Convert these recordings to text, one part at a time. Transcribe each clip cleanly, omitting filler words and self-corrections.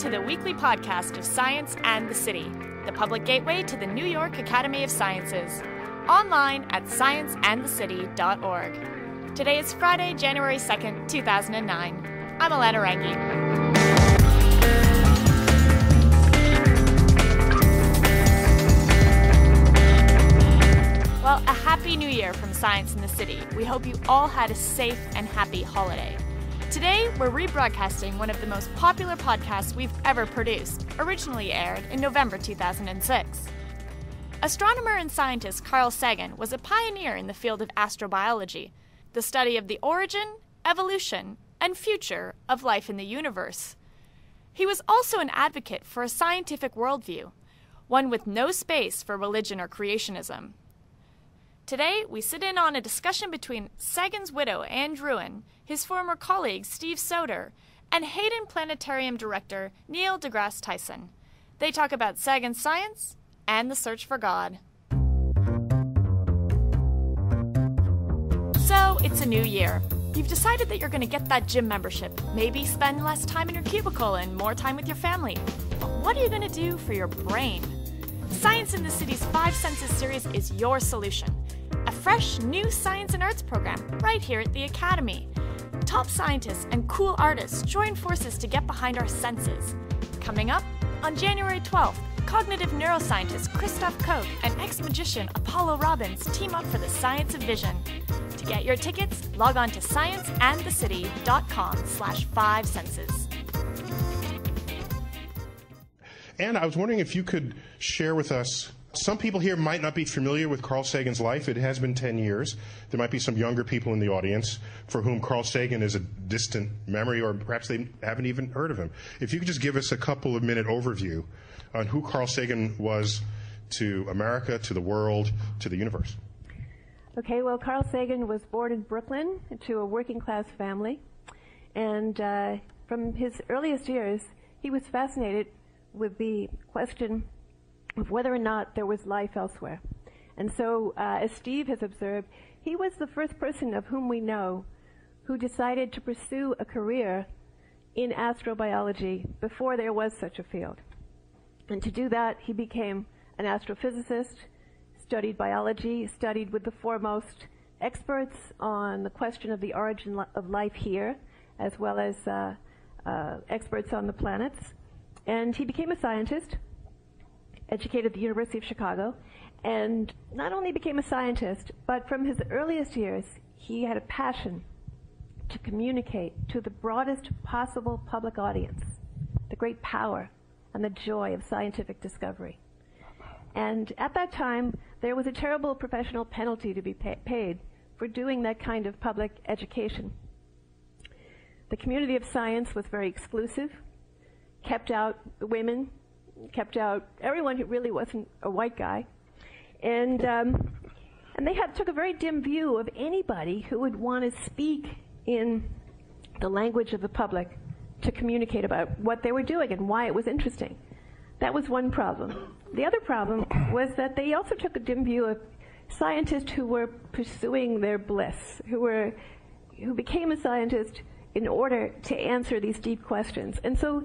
to the weekly podcast of Science and the City, the public gateway to the New York Academy of Sciences. Online at scienceandthecity.org. Today is Friday, January 2nd, 2009. I'm Alana Rangi. Well, a happy new year from Science in the City. We hope you all had a safe and happy holiday. Today, we're rebroadcasting one of the most popular podcasts we've ever produced, originally aired in November 2006. Astronomer and scientist Carl Sagan was a pioneer in the field of astrobiology, the study of the origin, evolution, and future of life in the universe. He was also an advocate for a scientific worldview, one with no space for religion or creationism. Today, we sit in on a discussion between Sagan's widow, Anne Druin, his former colleague, Steve Soter, and Hayden Planetarium director, Neil deGrasse Tyson. They talk about Sagan's science and the search for God. So, it's a new year. You've decided that you're going to get that gym membership, maybe spend less time in your cubicle and more time with your family. But what are you going to do for your brain? Science in the City's 5 Senses series is your solution. A fresh, new science and arts program right here at the Academy. Top scientists and cool artists join forces to get behind our senses. Coming up, on January 12th, cognitive neuroscientist Christoph Koch and ex-magician Apollo Robbins team up for the science of vision. To get your tickets, log on to scienceandthecity.com/5senses. And I was wondering if you could share with us, some people here might not be familiar with Carl Sagan's life. It has been 10 years. There might be some younger people in the audience for whom Carl Sagan is a distant memory, or perhaps they haven't even heard of him. If you could just give us a couple of minute overview on who Carl Sagan was to America, to the world, to the universe. Okay, well, Carl Sagan was born in Brooklyn to a working class family. And from his earliest years, he was fascinated with the question of whether or not there was life elsewhere. And so, as Steve has observed, he was the first person of whom we know who decided to pursue a career in astrobiology before there was such a field. And to do that, he became an astrophysicist, studied biology, studied with the foremost experts on the question of the origin of life here, as well as experts on the planets. And he became a scientist, educated at the University of Chicago, and not only became a scientist, but from his earliest years, he had a passion to communicate to the broadest possible public audience the great power and the joy of scientific discovery. And at that time, there was a terrible professional penalty to be paid for doing that kind of public education. The community of science was very exclusive, kept out the women, kept out everyone who really wasn't a white guy, and they took a very dim view of anybody who would want to speak in the language of the public to communicate about what they were doing and why it was interesting. That was one problem. The other problem was that they also took a dim view of scientists who were pursuing their bliss, who became a scientist in order to answer these deep questions. And so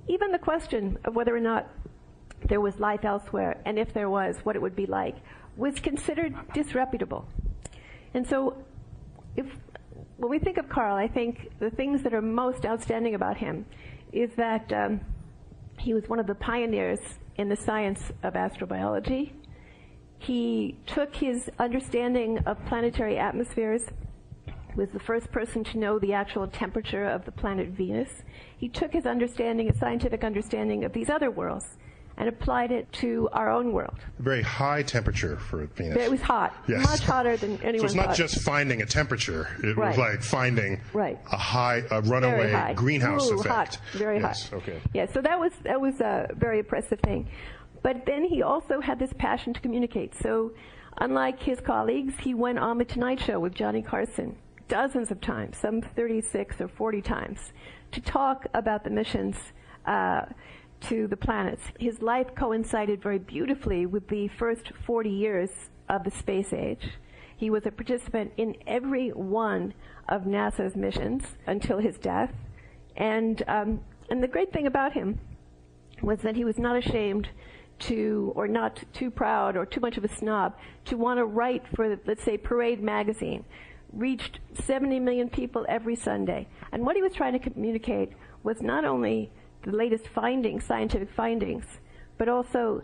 even the question of whether or not there was life elsewhere, and if there was, what it would be like, was considered disreputable. And so when we think of Carl, I think the things that are most outstanding about him is that he was one of the pioneers in the science of astrobiology. He took his understanding of planetary atmospheres, was the first person to know the actual temperature of the planet Venus. He took his understanding, his scientific understanding of these other worlds, and applied it to our own world. Very high temperature for Venus. It was hot, yes. Much hotter than anyone So it's not thought. just finding a temperature, it Right. was like finding Right. a runaway greenhouse effect. Hot, very yes. hot. Okay. Yeah, so that was a very impressive thing. But then he also had this passion to communicate. So unlike his colleagues, he went on The Tonight Show with Johnny Carson dozens of times, some 36 or 40 times, to talk about the missions to the planets. His life coincided very beautifully with the first 40 years of the space age. He was a participant in every one of NASA's missions until his death. And the great thing about him was that he was not ashamed to, or not too proud or too much of a snob, to want to write for, let's say, Parade magazine. Reached 70 million people every Sunday. And what he was trying to communicate was not only the latest findings, scientific findings, but also,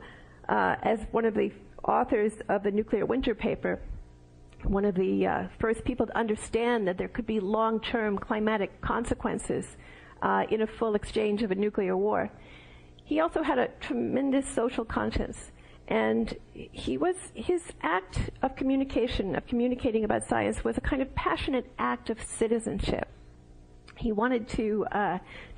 as one of the authors of the Nuclear Winter paper, one of the first people to understand that there could be long-term climatic consequences in a full exchange of a nuclear war. He also had a tremendous social conscience. And his act of communication, of communicating about science, was a kind of passionate act of citizenship. He wanted to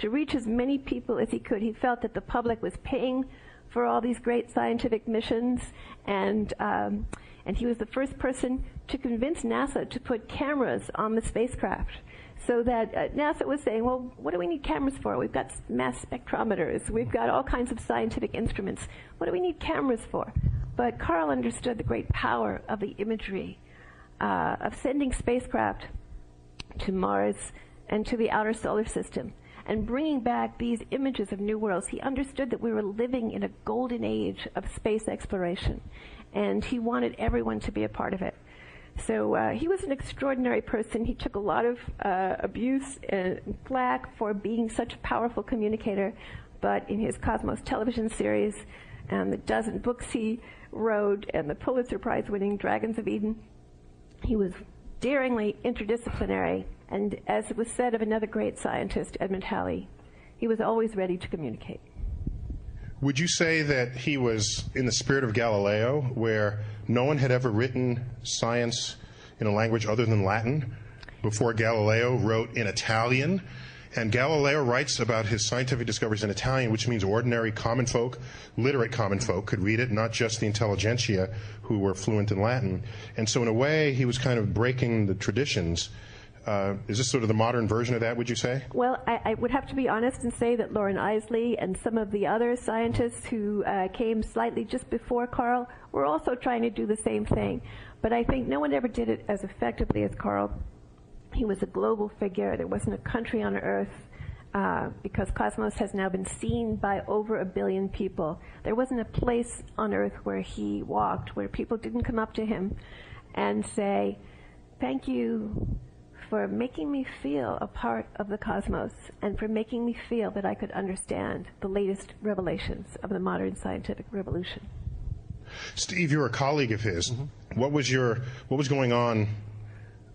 reach as many people as he could. He felt that the public was paying for all these great scientific missions, and he was the first person to convince NASA to put cameras on the spacecraft. So that NASA was saying, well, what do we need cameras for? We've got mass spectrometers. We've got all kinds of scientific instruments. What do we need cameras for? But Carl understood the great power of the imagery, of sending spacecraft to Mars and to the outer solar system, and bringing back these images of new worlds. He understood that we were living in a golden age of space exploration, and he wanted everyone to be a part of it. So he was an extraordinary person. He took a lot of abuse and flack for being such a powerful communicator, but in his Cosmos television series and the dozen books he wrote and the Pulitzer Prize-winning Dragons of Eden, he was daringly interdisciplinary, and as it was said of another great scientist, Edmund Halley, he was always ready to communicate. Would you say that he was in the spirit of Galileo, where no one had ever written science in a language other than Latin before Galileo wrote in Italian? And Galileo writes about his scientific discoveries in Italian, which means ordinary common folk, literate common folk could read it, not just the intelligentsia who were fluent in Latin. And so in a way, he was kind of breaking the traditions. Is this sort of the modern version of that, would you say? Well, I would have to be honest and say that Lauren Isley and some of the other scientists who came slightly just before Carl were also trying to do the same thing. But I think no one ever did it as effectively as Carl. He was a global figure. There wasn't a country on Earth, because Cosmos has now been seen by over 1 billion people. There wasn't a place on Earth where he walked where people didn't come up to him and say, thank you for making me feel a part of the cosmos and for making me feel that I could understand the latest revelations of the modern scientific revolution. Steve, you're a colleague of his. Mm-hmm. What was going on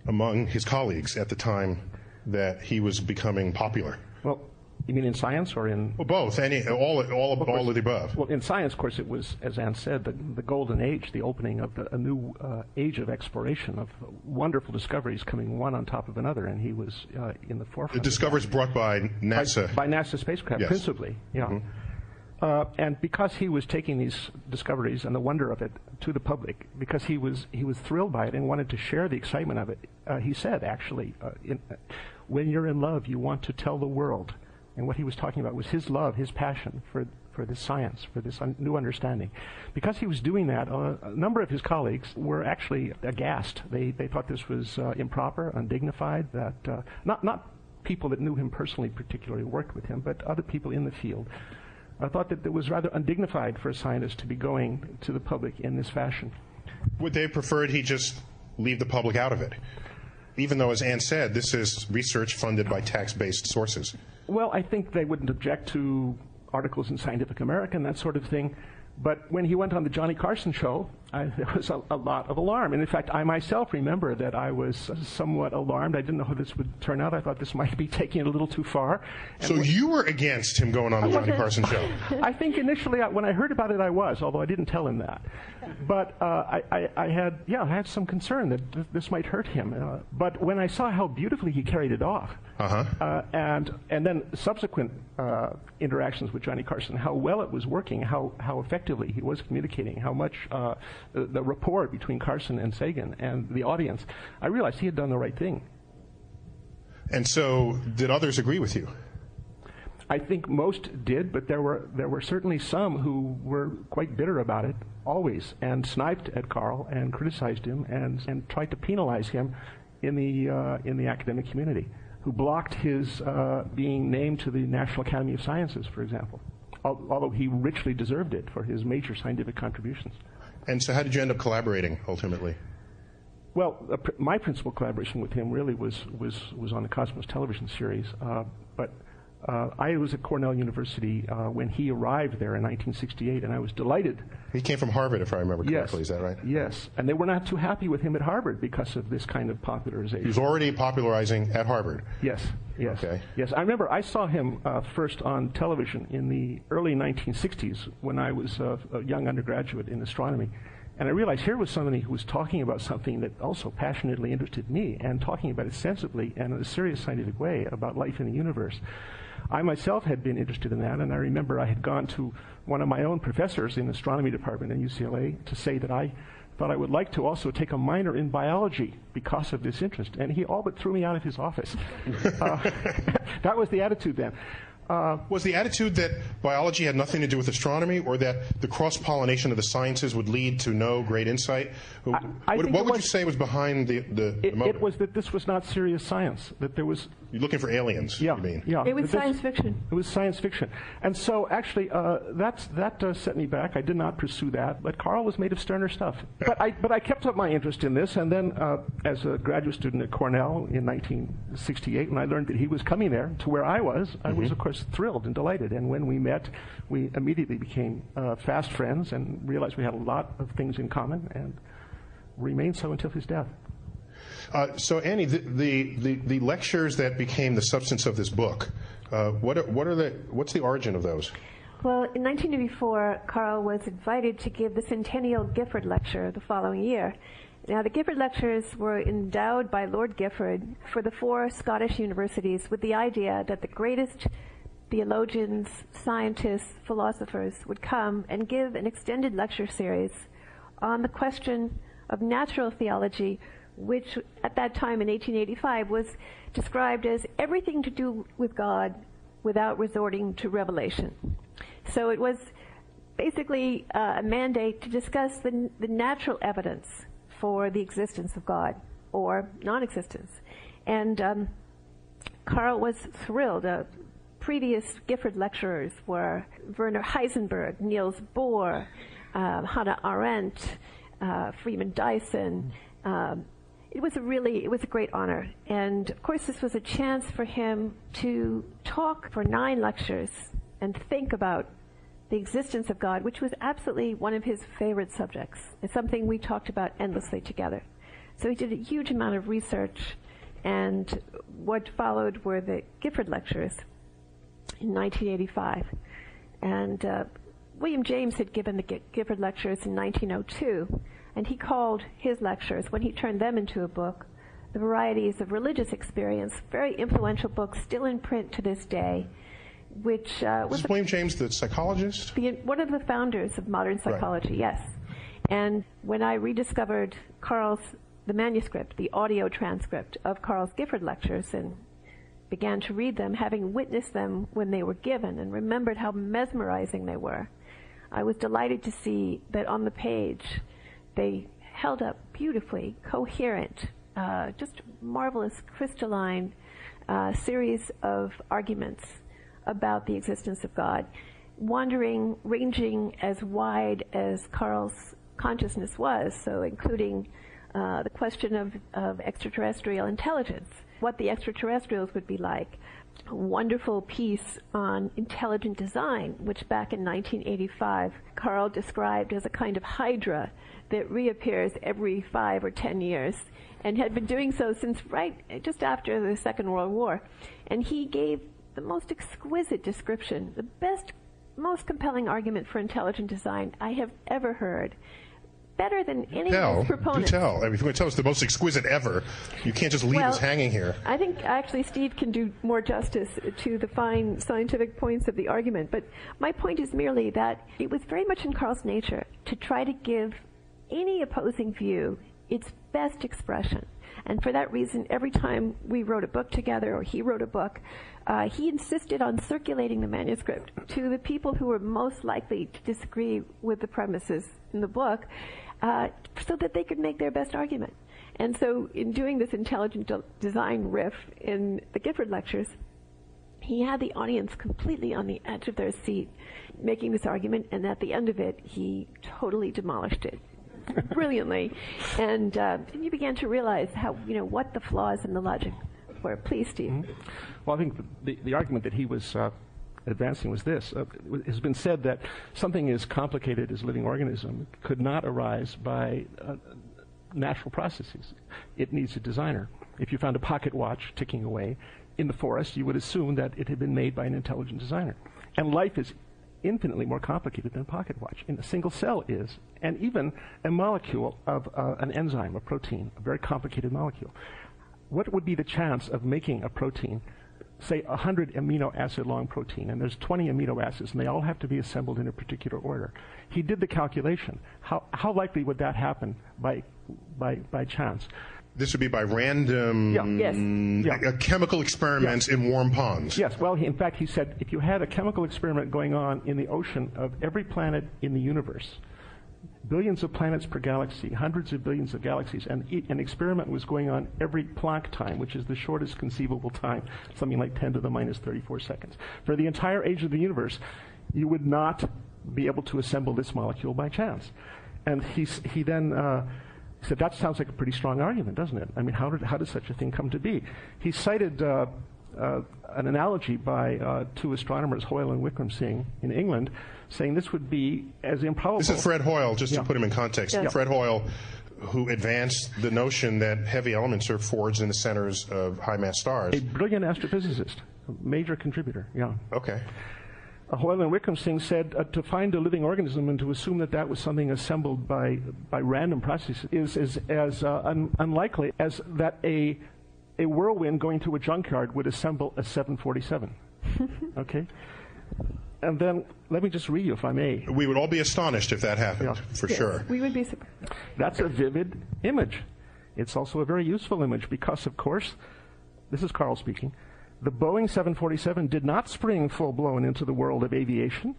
among his colleagues at the time that he was becoming popular? Well, you mean in science or in... Well, both. All of the above. Well, in science, of course, it was, as Anne said, the golden age, the opening of a new age of exploration, of wonderful discoveries coming one on top of another, and he was in the forefront. The discoveries brought by NASA. By NASA spacecraft, yes. Principally, yeah. Mm-hmm. And because he was taking these discoveries and the wonder of it to the public, because he was thrilled by it and wanted to share the excitement of it, he said, actually, when you're in love, you want to tell the world. And what he was talking about was his love, his passion for this science, for this new understanding. Because he was doing that, a number of his colleagues were actually aghast. They thought this was improper, undignified, that not people that knew him personally particularly worked with him, but other people in the field thought that it was rather undignified for a scientist to be going to the public in this fashion. Would they have preferred he just leave the public out of it? Even though, as Anne said, this is research funded by tax-based sources. Well, I think they wouldn't object to articles in Scientific American, that sort of thing. But when he went on the Johnny Carson show, there was a lot of alarm. And in fact, I myself remember that I was somewhat alarmed. I didn't know how this would turn out. I thought this might be taking it a little too far. And so you were against him going on the Johnny Carson show? I think initially, when I heard about it, I was, although I didn't tell him that. But I had some concern that this might hurt him. But when I saw how beautifully he carried it off, and then subsequent interactions with Johnny Carson, how well it was working, how effectively he was communicating, how much the rapport between Carson and Sagan and the audience, I realized he had done the right thing. And so, did others agree with you? I think most did, but there were certainly some who were quite bitter about it, always, and sniped at Carl and criticized him and tried to penalize him in the academic community, who blocked his being named to the National Academy of Sciences, for example. although he richly deserved it for his major scientific contributions. And so how did you end up collaborating, ultimately? Well, my principal collaboration with him really was on the Cosmos television series. But I was at Cornell University when he arrived there in 1968, and I was delighted. He came from Harvard, if I remember correctly. Yes. Is that right? Yes. And they were not too happy with him at Harvard because of this kind of popularization. He was already popularizing at Harvard. Yes. Yes. Okay. Yes. I remember I saw him first on television in the early 1960s when I was a young undergraduate in astronomy. And I realized here was somebody who was talking about something that also passionately interested me, and talking about it sensibly and in a serious scientific way about life in the universe. I myself had been interested in that, and I remember I had gone to one of my own professors in the astronomy department at UCLA to say that I thought I would like to also take a minor in biology because of this interest, and he all but threw me out of his office. That was the attitude then. Was the attitude that biology had nothing to do with astronomy, or that the cross-pollination of the sciences would lead to no great insight? What would you say was behind the motive? It was that this was not serious science, that there was... You're looking for aliens, you mean? Yeah. It was science fiction. It was science fiction. And so actually that set me back. I did not pursue that, but Carl was made of sterner stuff. But I kept up my interest in this, and then as a graduate student at Cornell in 1968, when I learned that he was coming there to where I was of course thrilled and delighted. And when we met, we immediately became fast friends and realized we had a lot of things in common, and remained so until his death. So Annie, the lectures that became the substance of this book, what's the origin of those? Well, in 1984, Carl was invited to give the Centennial Gifford Lecture the following year. Now, the Gifford Lectures were endowed by Lord Gifford for the 4 Scottish universities with the idea that the greatest theologians, scientists, philosophers would come and give an extended lecture series on the question of natural theology, which at that time in 1885 was described as everything to do with God without resorting to revelation. So it was basically a mandate to discuss the natural evidence for the existence of God or non-existence. And Carl was thrilled. Previous Gifford lecturers were Werner Heisenberg, Niels Bohr, Hannah Arendt, Freeman Dyson. It was a great honor. And of course this was a chance for him to talk for 9 lectures and think about the existence of God, which was absolutely one of his favorite subjects. It's something we talked about endlessly together. So he did a huge amount of research, and what followed were the Gifford lectures in 1985. And William James had given the Gifford lectures in 1902, and he called his lectures, when he turned them into a book, The Varieties of Religious Experience, very influential book, still in print to this day, which was... William James, the psychologist? One of the founders of modern psychology, right. Yes. And when I rediscovered the manuscript, the audio transcript of Carl's Gifford lectures, and began to read them, having witnessed them when they were given and remembered how mesmerizing they were, I was delighted to see that on the page they held up beautifully, coherent, just marvelous, crystalline series of arguments about the existence of God, ranging as wide as Carl's consciousness was, so including the question of extraterrestrial intelligence, what the extraterrestrials would be like. A wonderful piece on intelligent design, which back in 1985 Carl described as a kind of hydra that reappears every 5 or 10 years, and had been doing so since just after the Second World War. And he gave the most exquisite description, the best, most compelling argument for intelligent design I have ever heard. Better than any of his proponents. Do tell. I mean, if you're going to tell us the most exquisite ever, you can't just leave us hanging here. I think actually Steve can do more justice to the fine scientific points of the argument. But my point is merely that it was very much in Carl's nature to try to give any opposing view its best expression. And for that reason, every time we wrote a book together, or he wrote a book, he insisted on circulating the manuscript to the people who were most likely to disagree with the premises in the book, so that they could make their best argument. And so in doing this intelligent design riff in the Gifford lectures, he had the audience completely on the edge of their seat making this argument, and at the end of it, he totally demolished it brilliantly. And you began to realize how, what the flaws in the logic were. Please, Steve. Mm-hmm. Well, I think the argument that he was advancing was this. It has been said that something as complicated as a living organism could not arise by natural processes. It needs a designer. If you found a pocket watch ticking away in the forest, you would assume that it had been made by an intelligent designer. And life is infinitely more complicated than a pocket watch. And a single cell is, and even a molecule of an enzyme, a protein, a very complicated molecule. What would be the chance of making a protein, say 100 amino acid long protein, and there's 20 amino acids, and they all have to be assembled in a particular order? He did the calculation. How likely would that happen by chance? This would be by random chemical experiments in warm ponds. Yes. Well, in fact, he said if you had a chemical experiment going on in the ocean of every planet in the universe, billions of planets per galaxy, hundreds of billions of galaxies, and an experiment was going on every Planck time, which is the shortest conceivable time, something like 10 to the minus 34 seconds. For the entire age of the universe, you would not be able to assemble this molecule by chance. And he then said, that sounds like a pretty strong argument, doesn't it? I mean, how did such a thing come to be? He cited an analogy by two astronomers, Hoyle and Wickremesinghe, in England, saying this would be as improbable. This is Fred Hoyle, just to put him in context. Yeah. Fred Hoyle, who advanced the notion that heavy elements are forged in the centers of high-mass stars. A brilliant astrophysicist, a major contributor, Okay. Hoyle and Wickremesinghe said to find a living organism and to assume that was something assembled by random processes is as unlikely as that a whirlwind going through a junkyard would assemble a 747. Okay? And then, let me just read you, if I may. We would all be astonished if that happened, for sure. We would be surprised. That's a vivid image. It's also a very useful image because, of course, this is Carl speaking, the Boeing 747 did not spring full-blown into the world of aviation.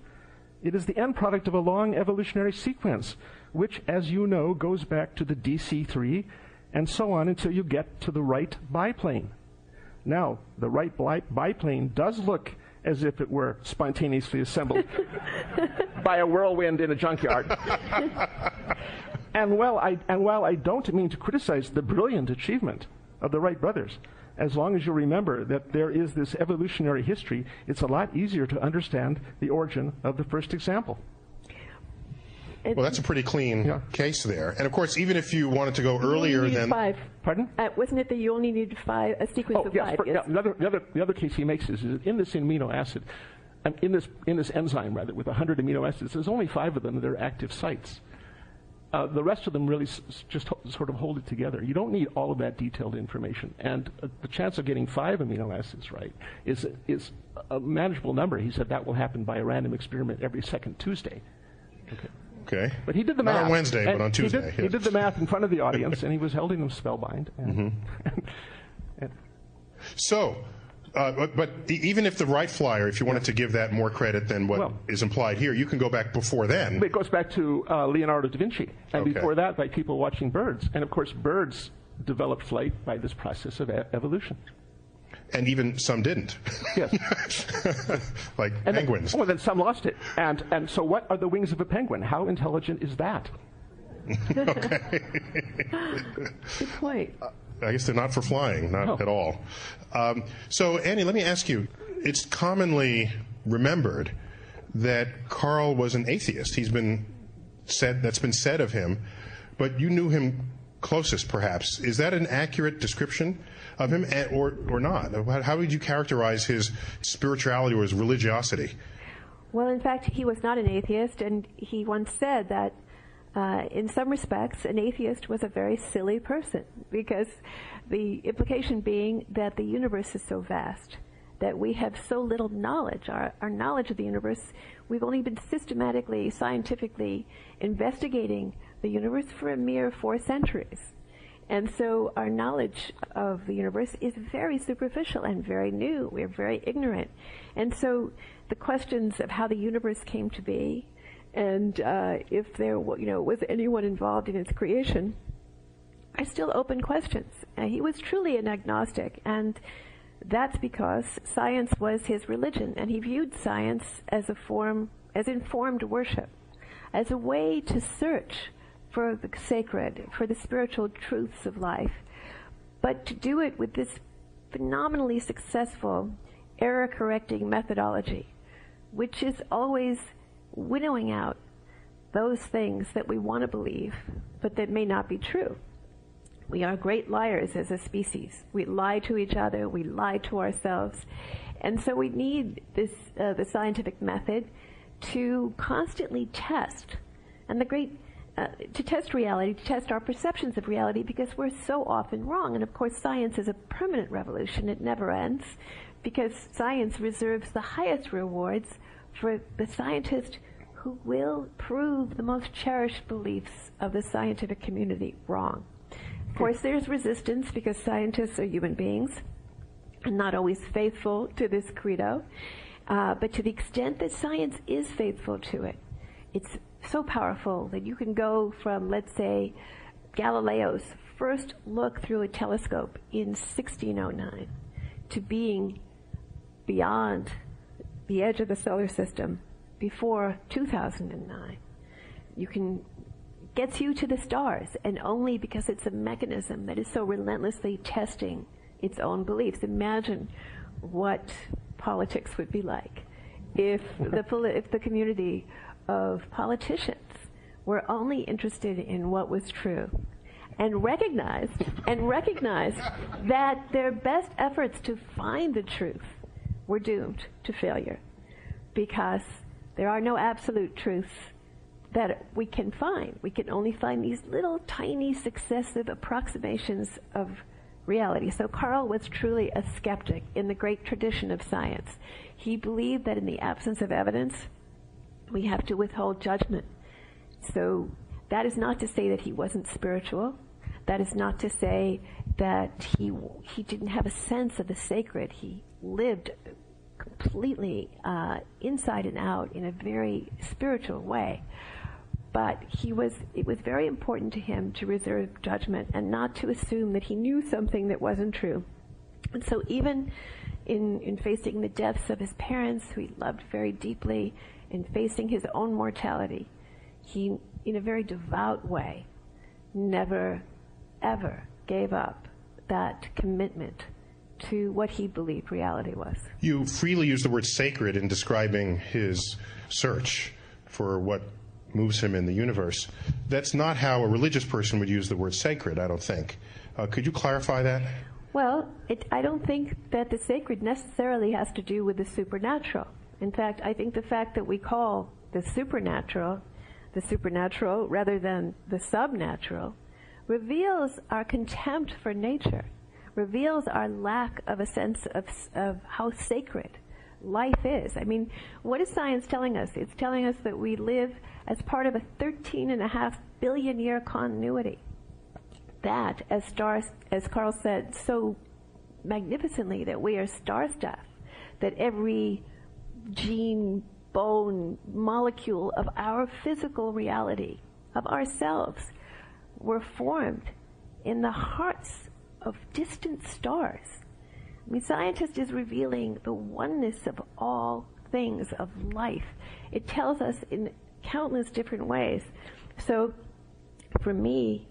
It is the end product of a long evolutionary sequence, which, as you know, goes back to the DC-3 and so on until you get to the Wright biplane. Now, the Wright biplane does look as if it were spontaneously assembled by a whirlwind in a junkyard. And while I don't mean to criticize the brilliant achievement of the Wright brothers, as long as you remember that there is this evolutionary history, it's a lot easier to understand the origin of the first example. Well, that's a pretty clean case there. And of course, even if you wanted to go earlier than... 5. Pardon? Wasn't it that you only needed 5, a sequence of 5? Yes. The other case he makes is in this amino acid, in this enzyme, rather, with 100 amino acids, there's only 5 of them that are active sites. The rest of them really just sort of hold it together. You don't need all of that detailed information. And the chance of getting 5 amino acids right is a manageable number. He said that will happen by a random experiment every second Tuesday. Okay. But he did the math. Not on Wednesday, but on Tuesday. He did the math in front of the audience, and he was holding them spellbind. So, but even if the Wright Flyer, if you wanted to give that more credit than what is implied here, you can go back before then. It goes back to Leonardo da Vinci, and before that by people watching birds. And of course, birds developed flight by this process of evolution. And even some didn't. Yes. Like penguins. Then some lost it. And so what are the wings of a penguin? How intelligent is that? Okay. Good point. I guess they're not for flying, not at all. So, Annie, let me ask you, it's commonly remembered that Carl was an atheist. That's been said of him, but you knew him closest, perhaps. Is that an accurate description of him, or not? How would you characterize his spirituality or his religiosity? Well, in fact, he was not an atheist, and he once said that in some respects, an atheist was a very silly person, because the implication being that the universe is so vast, that we have so little knowledge. Our knowledge of the universe, we've only been systematically, scientifically investigating the universe for a mere 4 centuries. And so our knowledge of the universe is very superficial and very new. We're very ignorant. And so the questions of how the universe came to be, and if there was anyone involved in its creation, are still open questions. He was truly an agnostic, and That's because science was his religion, and he viewed science as informed worship, as a way to search for the sacred, for the spiritual truths of life, but to do it with this phenomenally successful error-correcting methodology, which is always winnowing out those things that we want to believe, but that may not be true. We are great liars as a species. We lie to each other, we lie to ourselves, and so we need this the scientific method to constantly test, and to test reality, to test our perceptions of reality, because we're so often wrong. And of course, science is a permanent revolution. It never ends, because science reserves the highest rewards for the scientist who will prove the most cherished beliefs of the scientific community wrong. Of course, there's resistance, because scientists are human beings and not always faithful to this credo. But to the extent that science is faithful to it, it's so powerful that you can go from, let's say, Galileo's first look through a telescope in 1609 to being beyond the edge of the solar system before 2009. Gets you to the stars, and only because it's a mechanism that is so relentlessly testing its own beliefs. Imagine what politics would be like if the community of politicians were only interested in what was true, and recognized that their best efforts to find the truth were doomed to failure, because there are no absolute truths that we can find. We can only find these little tiny successive approximations of reality. So Carl was truly a skeptic in the great tradition of science. He believed that in the absence of evidence, we have to withhold judgment. So that is not to say that he wasn't spiritual. That is not to say that he didn't have a sense of the sacred. He lived completely inside and out in a very spiritual way. But it was very important to him to reserve judgment and not to assume that he knew something that wasn't true. And so even in facing the deaths of his parents, who he loved very deeply, in facing his own mortality, he, in a very devout way, never, ever gave up that commitment to what he believed reality was. You freely use the word sacred in describing his search for what moves him in the universe. That's not how a religious person would use the word sacred, I don't think. Could you clarify that? Well, I don't think that the sacred necessarily has to do with the supernatural. In fact, I think the fact that we call the supernatural rather than the subnatural reveals our contempt for nature, reveals our lack of a sense of how sacred life is. I mean, what is science telling us? It's telling us that we live as part of a 13.5 billion year continuity. That, as Carl said so magnificently, that we are star stuff, that every gene, bone, molecule of our physical reality, of ourselves, were formed in the hearts of distant stars. I mean, scientist is revealing the oneness of all things, of life. It tells us in countless different ways. So, for me,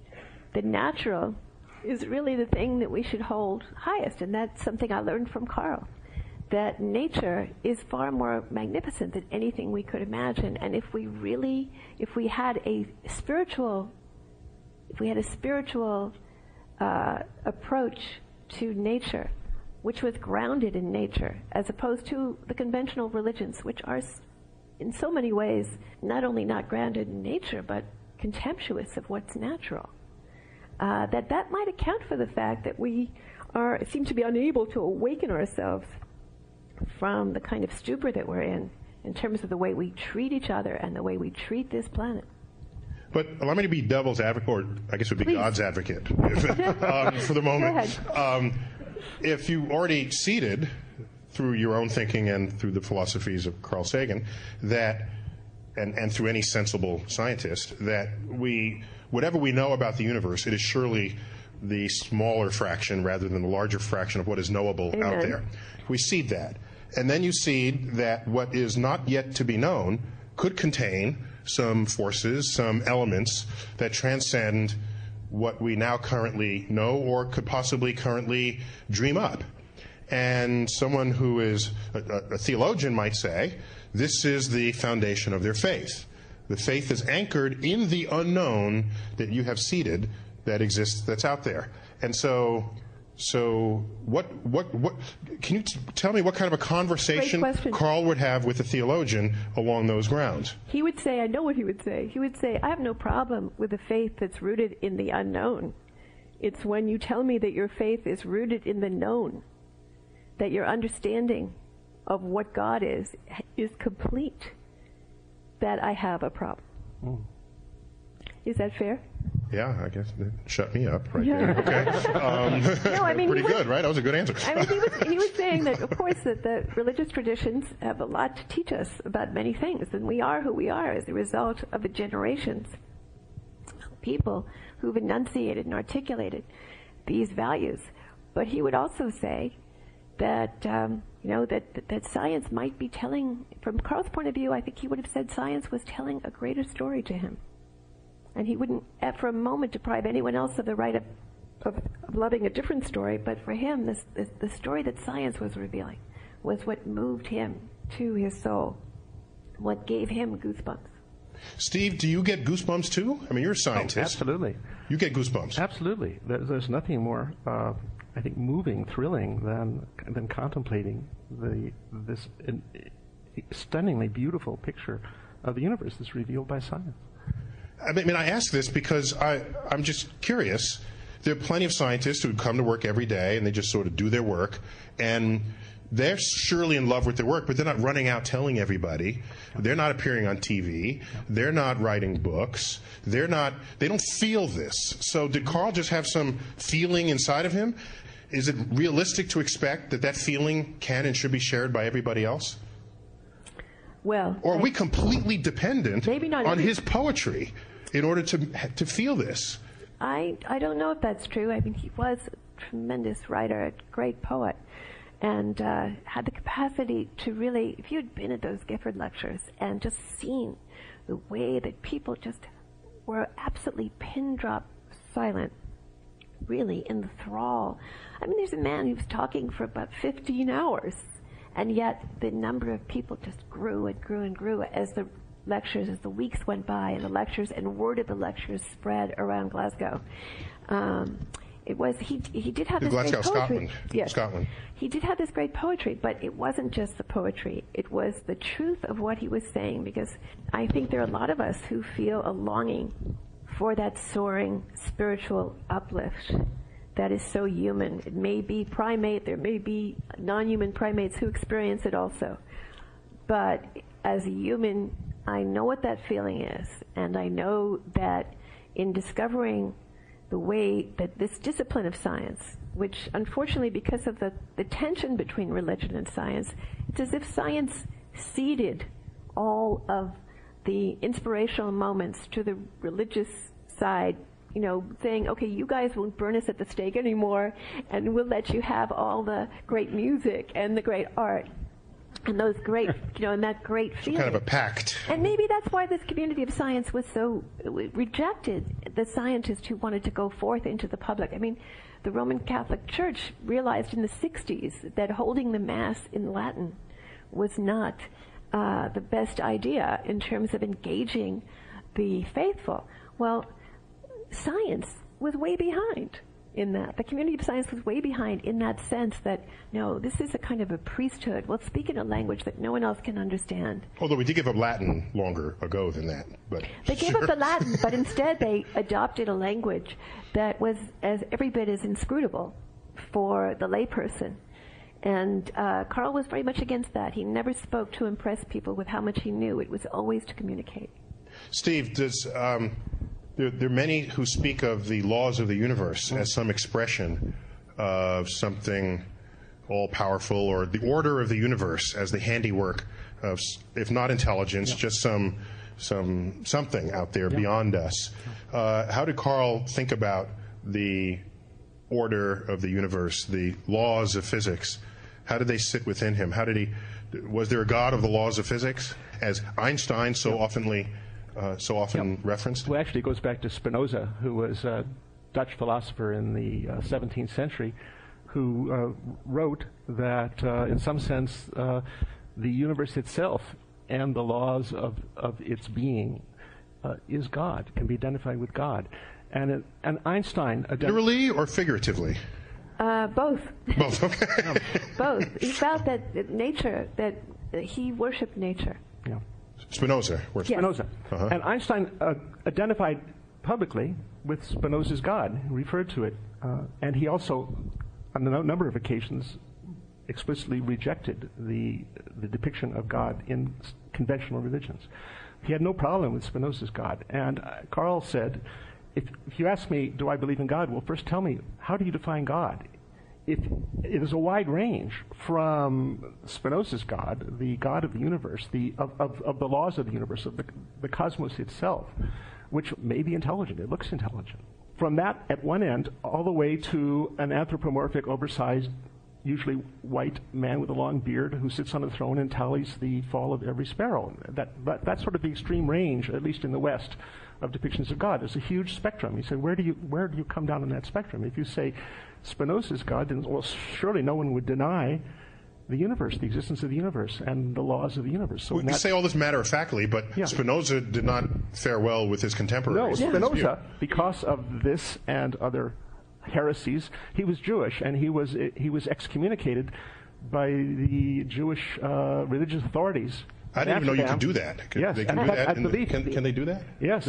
the natural is really the thing that we should hold highest, and that's something I learned from Carl. That nature is far more magnificent than anything we could imagine, and if we had a spiritual approach to nature, which was grounded in nature, as opposed to the conventional religions, which are in so many ways not only not grounded in nature, but contemptuous of what's natural, that might account for the fact that we seem to be unable to awaken ourselves from the kind of stupor that we're in terms of the way we treat each other and the way we treat this planet. But allow me to be devil's advocate, or I guess it would be God's advocate, for the moment. Go ahead. If you already ceded, through your own thinking and through the philosophies of Carl Sagan, that, and through any sensible scientist, that whatever we know about the universe, it is surely the smaller fraction rather than the larger fraction of what is knowable out there. We seed that. And then you seed that what is not yet to be known could contain some forces, some elements that transcend what we now currently know or could possibly currently dream up. And someone who is a theologian might say, this is the foundation of their faith. The faith is anchored in the unknown that you have seeded that exists, that's out there. And so what can you tell me what kind of a conversation Carl would have with a theologian along those grounds? He would say, I know what he would say. He would say, I have no problem with a faith that's rooted in the unknown. It's when you tell me that your faith is rooted in the known, that your understanding of what God is complete, that I have a problem. Is that fair? Yeah, I guess. Shut me up right there. Okay. No, I mean, pretty good, right? That was a good answer. I mean, he was saying that, of course, that the religious traditions have a lot to teach us about many things, and we are who we are as a result of the generations of people who've enunciated and articulated these values. But he would also say that, that science might be telling, from Carl's point of view, I think he would have said science was telling a greater story to him. And he wouldn't, for a moment, deprive anyone else of the right of loving a different story. But for him, the story that science was revealing was what moved him to his soul, what gave him goosebumps. Steve, do you get goosebumps too? I mean, you're a scientist. Oh, absolutely. You get goosebumps. Absolutely. There's nothing more, I think, moving, thrilling than contemplating this stunningly beautiful picture of the universe that's revealed by science. I mean, I ask this because I'm just curious. There are plenty of scientists who come to work every day and they just sort of do their work, and they're surely in love with their work, but they're not running out telling everybody. They're not appearing on TV. They're not writing books. They don't feel this. So did Carl just have some feeling inside of him? Is it realistic to expect that feeling can and should be shared by everybody else? Well, or are we completely dependent on his poetry in order to feel this? I don't know if that's true. I mean, he was a tremendous writer, a great poet, and had the capacity to really, if you had been at those Gifford lectures and just seen the way that people just were absolutely pin drop silent, really in the thrall. I mean, there's a man who was talking for about 15 hours. And yet the number of people just grew and grew and grew as the weeks went by, and the lectures and word of the lectures spread around Glasgow. He did have this Glasgow, great poetry. Scotland. Yes. Scotland. He did have this great poetry, but it wasn't just the poetry. It was the truth of what he was saying, because I think there are a lot of us who feel a longing for that soaring spiritual uplift that is so human. It may be primate, there may be non-human primates who experience it also. But as a human, I know what that feeling is, and I know that in discovering the way that this discipline of science, which unfortunately because of the tension between religion and science, it's as if science ceded all of the inspirational moments to the religious side, saying, okay, you guys won't burn us at the stake anymore, and we'll let you have all the great music and the great art and those great, and that great feeling. So kind of a pact. And maybe that's why this community of science was so rejected the scientists who wanted to go forth into the public. I mean, the Roman Catholic Church realized in the 60s that holding the Mass in Latin was not the best idea in terms of engaging the faithful. Well, science was way behind in that. The community of science was way behind in that sense that, no, this is a kind of a priesthood. We'll speak in a language that no one else can understand. Although we did give up Latin longer ago than that. But they gave up the Latin, but instead they adopted a language that was as every bit as inscrutable for the layperson. And Carl was very much against that. He never spoke to impress people with how much he knew. It was always to communicate. Steve, there are many who speak of the laws of the universe as some expression of something all-powerful, or the order of the universe as the handiwork of, if not intelligence, just something out there beyond us. How did Carl think about the order of the universe, the laws of physics, how did they sit within him? Was there a God of the laws of physics, as Einstein so often referenced? Well, actually, it goes back to Spinoza, who was a Dutch philosopher in the 17th century, who wrote that, in some sense, the universe itself and the laws of its being is God, can be identified with God. And Einstein... Literally or figuratively? Both. Both, okay. Both. He felt that nature, that he worshipped nature. Yeah. Spinoza. Yes. Spinoza. Uh-huh. And Einstein identified publicly with Spinoza's God, referred to it. And he also, on a number of occasions, explicitly rejected the depiction of God in conventional religions. He had no problem with Spinoza's God. And Carl said, if you ask me, do I believe in God? Well, first tell me, how do you define God? It is a wide range from Spinoza's God, the God of the universe, of the laws of the universe, of the cosmos itself, which may be intelligent. It looks intelligent. From that, at one end, all the way to an anthropomorphic, oversized, usually white man with a long beard who sits on a throne and tallies the fall of every sparrow. That's sort of the extreme range, at least in the West, of depictions of God. There's a huge spectrum. You say, where do you come down on that spectrum? If you say Spinoza's God, then, well, surely no one would deny the universe, the existence of the universe, and the laws of the universe. So we say all this matter-of-factly, but yeah. Spinoza did not fare well with his contemporaries. No, Spinoza, because of this and other heresies, he was Jewish, and he was excommunicated by the Jewish religious authorities. I didn't even know you could do that. Yes, they can do that. Can they do that? Yes,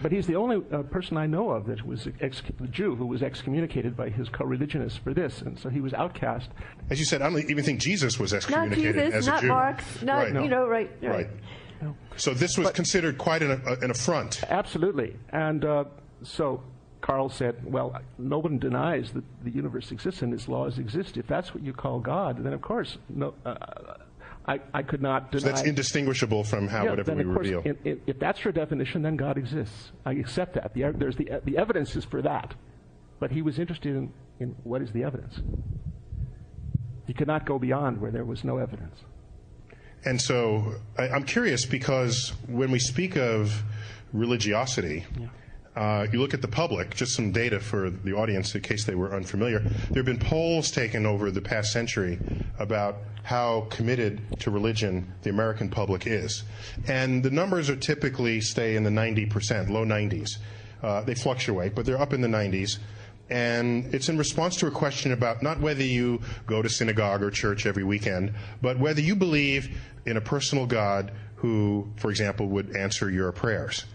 but he's the only person I know of that was a Jew who was excommunicated by his co-religionists for this, and so he was outcast. As you said, I don't even think Jesus was excommunicated not Jesus, as a not Jew. Marx, not right. right. No. So this was considered quite an affront. Absolutely, and so Carl said, well, no one denies that the universe exists and its laws exist. If that's what you call God, then of course, no. I could not deny. So that's indistinguishable from whatever we reveal. If that's your definition, then God exists. I accept that. The evidence is for that. But he was interested in what is the evidence. He could not go beyond where there was no evidence. And so I'm curious, because when we speak of religiosity, you look at the public, just some data for the audience in case they were unfamiliar. There have been polls taken over the past century about how committed to religion the American public is. And the numbers are typically stay in the 90%, low 90s. They fluctuate, but they're up in the 90s. And it's in response to a question about not whether you go to synagogue or church every weekend, but whether you believe in a personal God who, for example, would answer your prayers.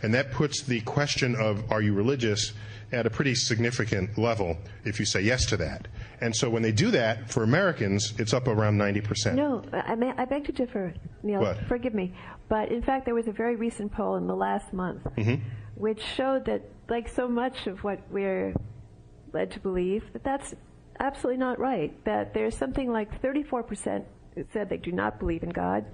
And that puts the question of, are you religious, at a pretty significant level if you say yes to that. And so when they do that, for Americans, it's up around 90%. No, I beg to differ, Neil. What? Forgive me. But in fact, there was a very recent poll in the last month which showed that, like so much of what we're led to believe, that's absolutely not right. That there's something like 34% said they do not believe in God.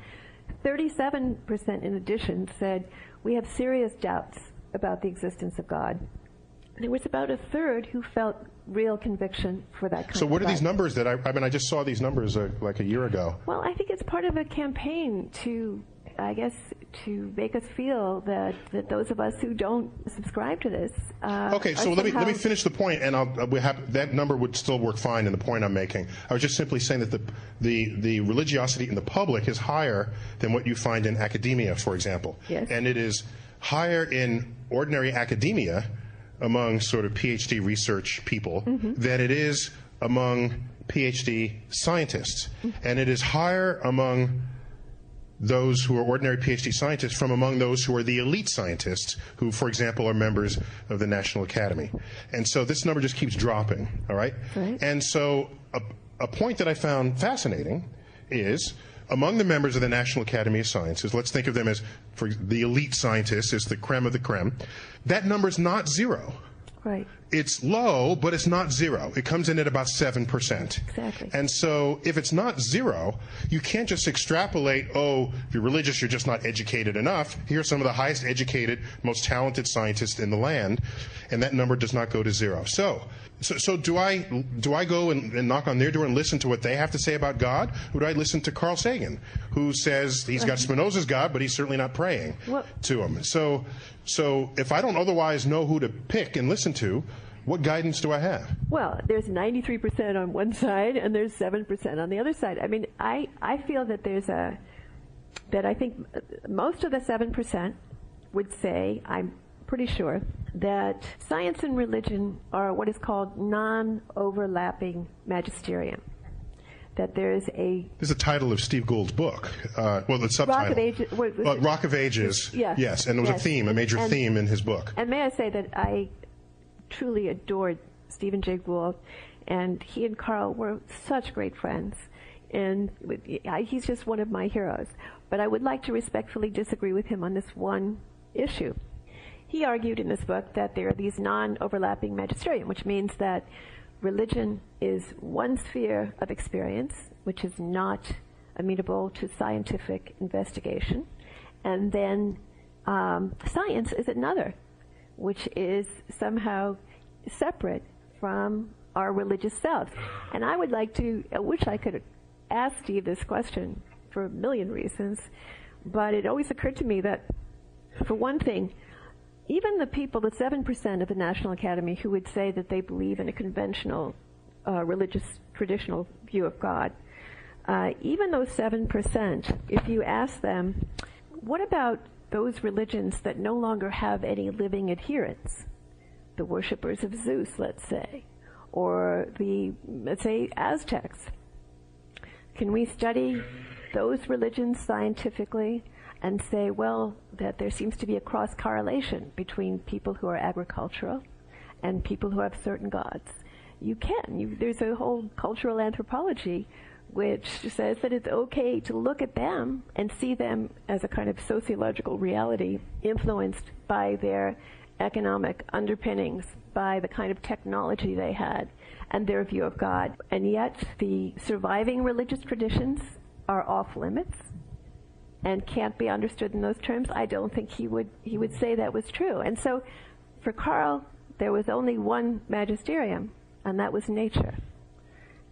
37% in addition said we have serious doubts about the existence of God. There was about a third who felt real conviction for that kind of God. So what are these numbers that I just saw these numbers like a year ago. Well, I think it's part of a campaign to make us feel that those of us who don't subscribe to this okay, so let me finish the point, and that number would still work fine in the point I'm making. I was just simply saying that the religiosity in the public is higher than what you find in academia, for example. Yes. And it is higher in ordinary academia among sort of PhD research people than it is among PhD scientists. And it is higher among those who are ordinary PhD scientists from among those who are the elite scientists who, for example, are members of the National Academy. And so this number just keeps dropping, all right? Right. And so a point that I found fascinating is among the members of the National Academy of Sciences, let's think of them as the elite scientists, as the creme of the creme, that number's not zero. Right. it's low, but it's not zero. It comes in at about 7%. Exactly. And so if it's not zero, you can't just extrapolate, oh, if you're religious, you're just not educated enough. Here are some of the highest educated, most talented scientists in the land, and that number does not go to zero. So do I go and knock on their door and listen to what they have to say about God? Or do I listen to Carl Sagan, who says he's got Spinoza's God, but he's certainly not praying to him? So if I don't otherwise know who to pick and listen to, what guidance do I have? Well, there's 93% on one side and there's 7% on the other side. I mean, I feel that that I think most of the 7% would say, I'm pretty sure, that science and religion are what is called non-overlapping magisterium. That there's a... There's a title of Steve Gould's book. Well, the subtitle. Rock of Ages. Rock of Ages. Yes. And it was a theme, a major theme in his book. And may I say that I truly adored Stephen Jay Gould, and he and Carl were such great friends. And he's just one of my heroes. But I would like to respectfully disagree with him on this one issue. He argued in this book that there are these non-overlapping magisterium, which means that religion is one sphere of experience, which is not amenable to scientific investigation, and then science is another, which is somehow separate from our religious selves. And I wish I could ask Steve this question for a million reasons, but it always occurred to me that, for one thing, even the people, the 7% of the National Academy who would say that they believe in a conventional religious traditional view of God, even those 7%, if you ask them, what about those religions that no longer have any living adherents? The worshippers of Zeus, let's say, or let's say, Aztecs. Can we study those religions scientifically and say, well, that there seems to be a cross-correlation between people who are agricultural and people who have certain gods? You can. There's a whole cultural anthropology which says that it's okay to look at them and see them as a kind of sociological reality influenced by their economic underpinnings, by the kind of technology they had, and their view of God. And yet the surviving religious traditions are off limits and can't be understood in those terms. I don't think he would say that was true. And so for Carl, there was only one magisterium, and that was nature.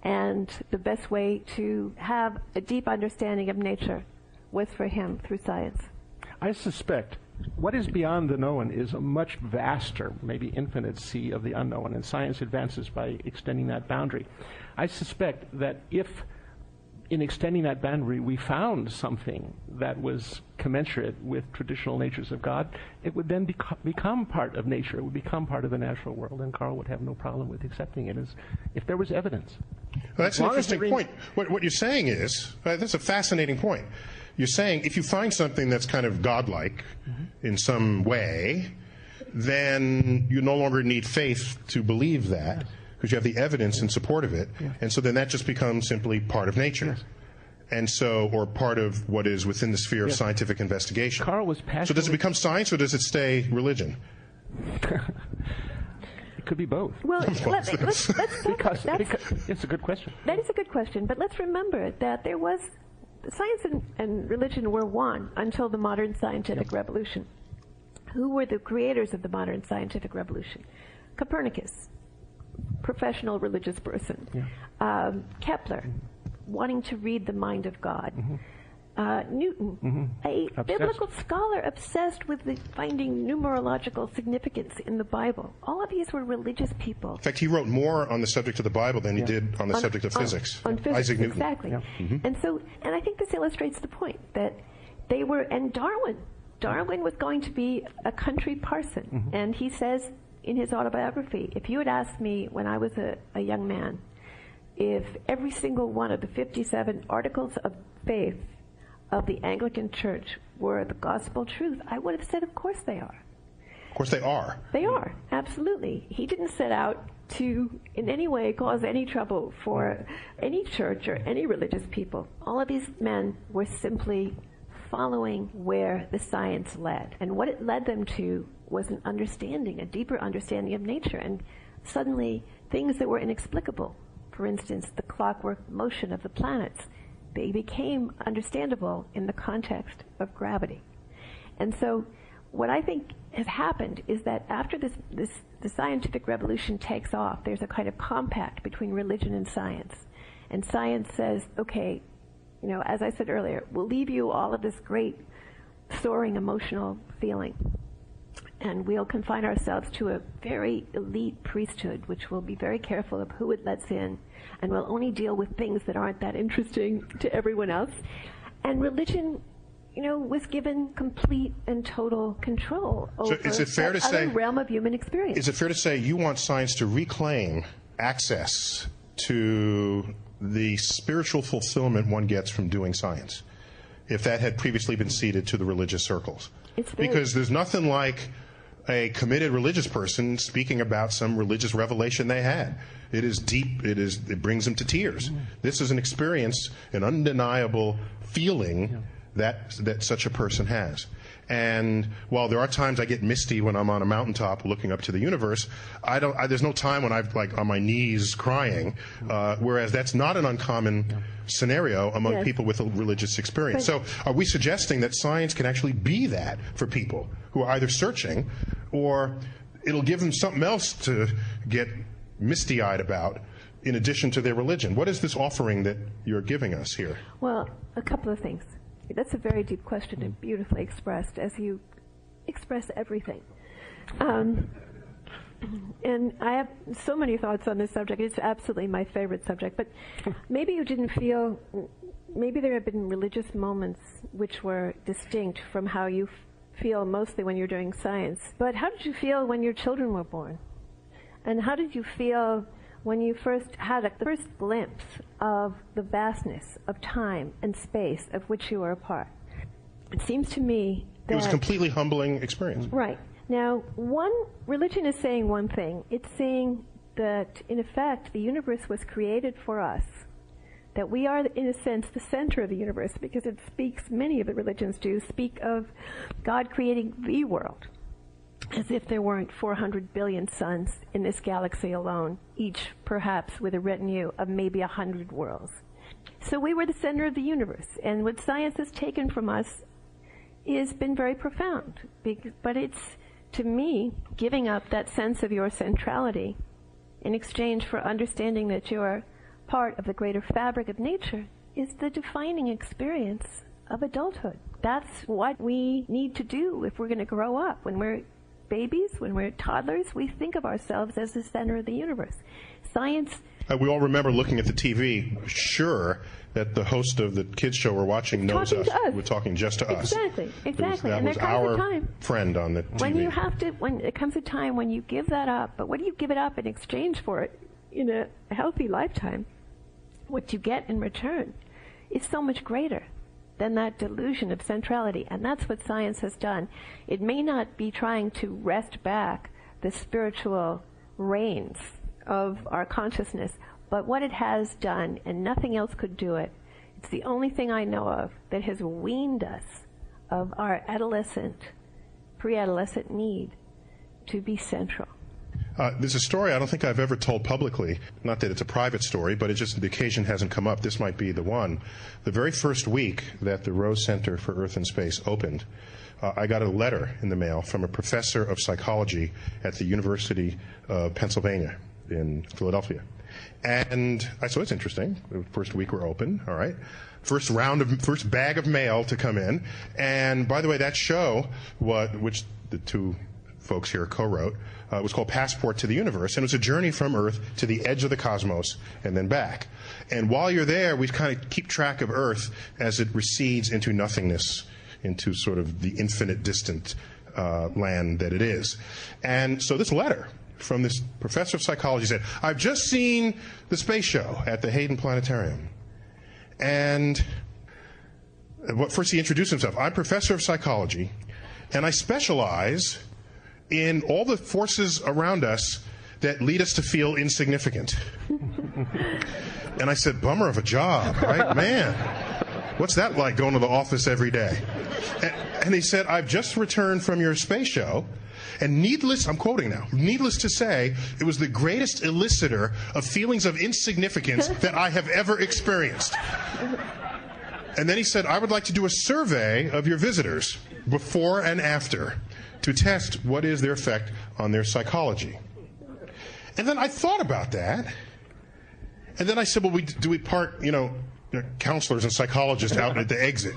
And the best way to have a deep understanding of nature was for him through science. I suspect what is beyond the known is a much vaster, maybe infinite sea of the unknown, and science advances by extending that boundary. I suspect that if in extending that boundary we found something that was commensurate with traditional natures of God, it would then become part of nature. It would become part of the natural world, and Carl would have no problem with accepting it as if there was evidence. Well, that's an interesting point. What you're saying is, that's a fascinating point. You're saying if you find something that's kind of godlike in some way, then you no longer need faith to believe that, because you have the evidence in support of it. Yes. And so then that just becomes simply part of nature. Yes. And so, or part of what is within the sphere of scientific investigation. Carl was passionate. So does it become science or does it stay religion? It could be both. Well, let's because it's a good question. That is a good question, but let's remember that there was science and religion were one until the modern scientific revolution. Who were the creators of the modern scientific revolution? Copernicus, professional religious person. Kepler, wanting to read the mind of God. Newton, a biblical scholar obsessed with finding numerological significance in the Bible. All of these were religious people. In fact, he wrote more on the subject of the Bible than he did on the subject of physics. On physics, Isaac Newton. exactly. And I think this illustrates the point that they were, and Darwin was going to be a country parson. And he says in his autobiography, if you had asked me when I was a young man, if every single one of the 57 articles of faith of the Anglican Church were the gospel truth, I would have said, of course they are. Of course they are. They are, absolutely. He didn't set out to in any way cause any trouble for any church or any religious people. All of these men were simply following where the science led. And what it led them to was an understanding, a deeper understanding of nature. And suddenly things that were inexplicable, for instance, the clockwork motion of the planets, they became understandable in the context of gravity. And so what I think has happened is that after the scientific revolution takes off, there's a kind of compact between religion and science. And science says, okay, as I said earlier, we'll leave you all of this great soaring emotional feeling. And we'll confine ourselves to a very elite priesthood, which will be very careful of who it lets in, and will only deal with things that aren't that interesting to everyone else. And religion, was given complete and total control over the other realm of human experience. Is it fair to say you want science to reclaim access to the spiritual fulfillment one gets from doing science, if that had previously been ceded to the religious circles? Because there's nothing like a committed religious person speaking about some religious revelation they had. It is deep. It brings them to tears. Mm-hmm. This is an experience, an undeniable feeling that such a person has. And while there are times I get misty when I'm on a mountaintop looking up to the universe, there's no time when I'm like on my knees crying. Whereas that's not an uncommon scenario among people with a religious experience. So are we suggesting that science can actually be that for people who are either searching, or it'll give them something else to get misty-eyed about in addition to their religion? What is this offering that you're giving us here? Well, a couple of things. That's a very deep question and beautifully expressed, as you express everything. And I have so many thoughts on this subject. It's absolutely my favorite subject. But maybe you didn't feel, maybe there have been religious moments which were distinct from how you feel mostly when you're doing science. But how did you feel when your children were born? And how did you feel when you first had the first glimpse of the vastness of time and space of which you were a part? It seems to me that it was a completely humbling experience. Right. Now, religion is saying one thing. It's saying that, in effect, the universe was created for us, that we are, in a sense, the center of the universe, because it speaks, many of the religions do, speak of God creating the world, as if there weren't 400 billion suns in this galaxy alone, each perhaps with a retinue of maybe 100 worlds. So we were the center of the universe, and what science has taken from us has been very profound. But it's, to me, giving up that sense of your centrality in exchange for understanding that you're part of the greater fabric of nature is the defining experience of adulthood. That's what we need to do if we're going to grow up. When we're babies, when we're toddlers, we think of ourselves as the center of the universe. Science... we all remember looking at the TV, sure that the host of the kids show we're watching knows us. We're talking just to us. Exactly. That was our friend on the TV. When it comes a time when you give that up, but what do you give it up in exchange for it in a healthy lifetime? What you get in return is so much greater than that delusion of centrality. And that's what science has done. It may not be trying to wrest back the spiritual reins of our consciousness, but what it has done, and nothing else could do it, it's the only thing I know of that has weaned us of our pre-adolescent need to be central. There's a story I don't think I've ever told publicly. Not that it's a private story, but the occasion hasn't come up. This might be the one. The very first week that the Rose Center for Earth and Space opened, I got a letter in the mail from a professor of psychology at the University of Pennsylvania in Philadelphia. And I said, it's interesting. The first week we're open, all right. First bag of mail to come in. And by the way, that show, which the two folks here co-wrote, was called Passport to the Universe, and it was a journey from Earth to the edge of the cosmos and then back. And while you're there, we kind of keep track of Earth as it recedes into nothingness, into sort of the infinite distant land that it is. And so this letter from this professor of psychology said, I've just seen the space show at the Hayden Planetarium. And first he introduced himself. I'm professor of psychology, and I specialize in all the forces around us that lead us to feel insignificant. And I said, bummer of a job, right? Man, what's that like going to the office every day? And he said, I've just returned from your space show, And I'm quoting now, needless to say, it was the greatest elicitor of feelings of insignificance that I have ever experienced. And then he said, I would like to do a survey of your visitors before and after to test what is their effect on their psychology. And then I thought about that. And then I said, well, do we park, counselors and psychologists out at the exit,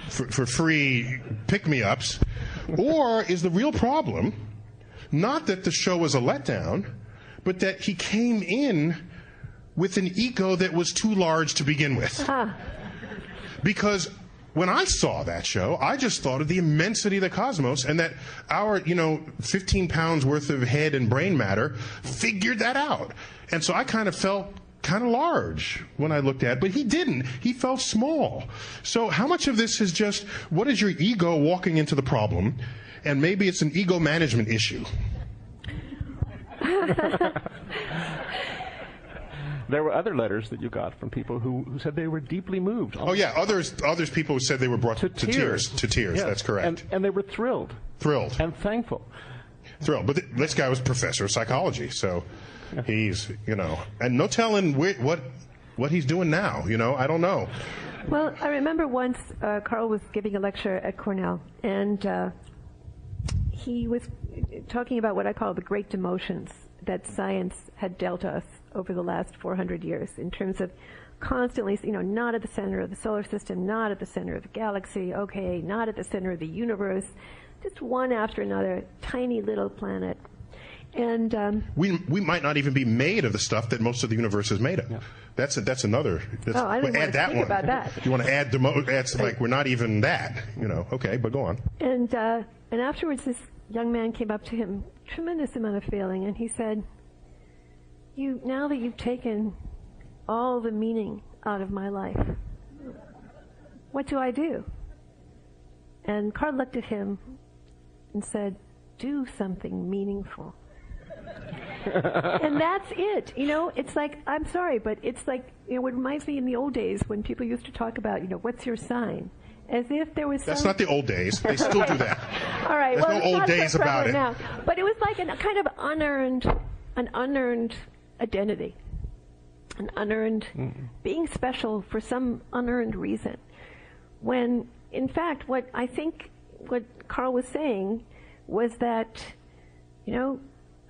for free pick-me-ups? Or is the real problem not that the show was a letdown, but that he came in with an ego that was too large to begin with? Because when I saw that show, I just thought of the immensity of the cosmos, and that our, 15 pounds worth of head and brain matter figured that out. And so I kind of felt kind of large when I looked at it, but he didn't. He felt small. So how much of this is just, what is your ego walking into the problem? And maybe it's an ego management issue. There were other letters that you got from people who said they were deeply moved. Oh yeah, others people who said they were brought to tears. To tears, yes. That's correct. And they were thrilled. Thrilled. And thankful. Thrilled. But this guy was a professor of psychology, so he's, and no telling what he's doing now, I don't know. Well, I remember once Carl was giving a lecture at Cornell, and he was talking about what I call the great demotions that science had dealt us over the last 400 years in terms of constantly, not at the center of the solar system, not at the center of the galaxy, okay, not at the center of the universe, just one after another, tiny little planet. And we might not even be made of the stuff that most of the universe is made of. Yeah. That's another. I didn't want to think about that. You want to add that's like we're not even that. Okay, but go on. And afterwards, this young man came up to him, tremendous amount of feeling, and he said, now that you've taken all the meaning out of my life, what do I do? And Carl looked at him and said, do something meaningful. And that's it. It's like, I'm sorry, but it's like, it reminds me in the old days when people used to talk about, what's your sign? As if there was That's not the old days. They still do that. All right. There's no old days about it. Now. But it was like an unearned identity. An unearned being special for some unearned reason. When, in fact, what Carl was saying was that,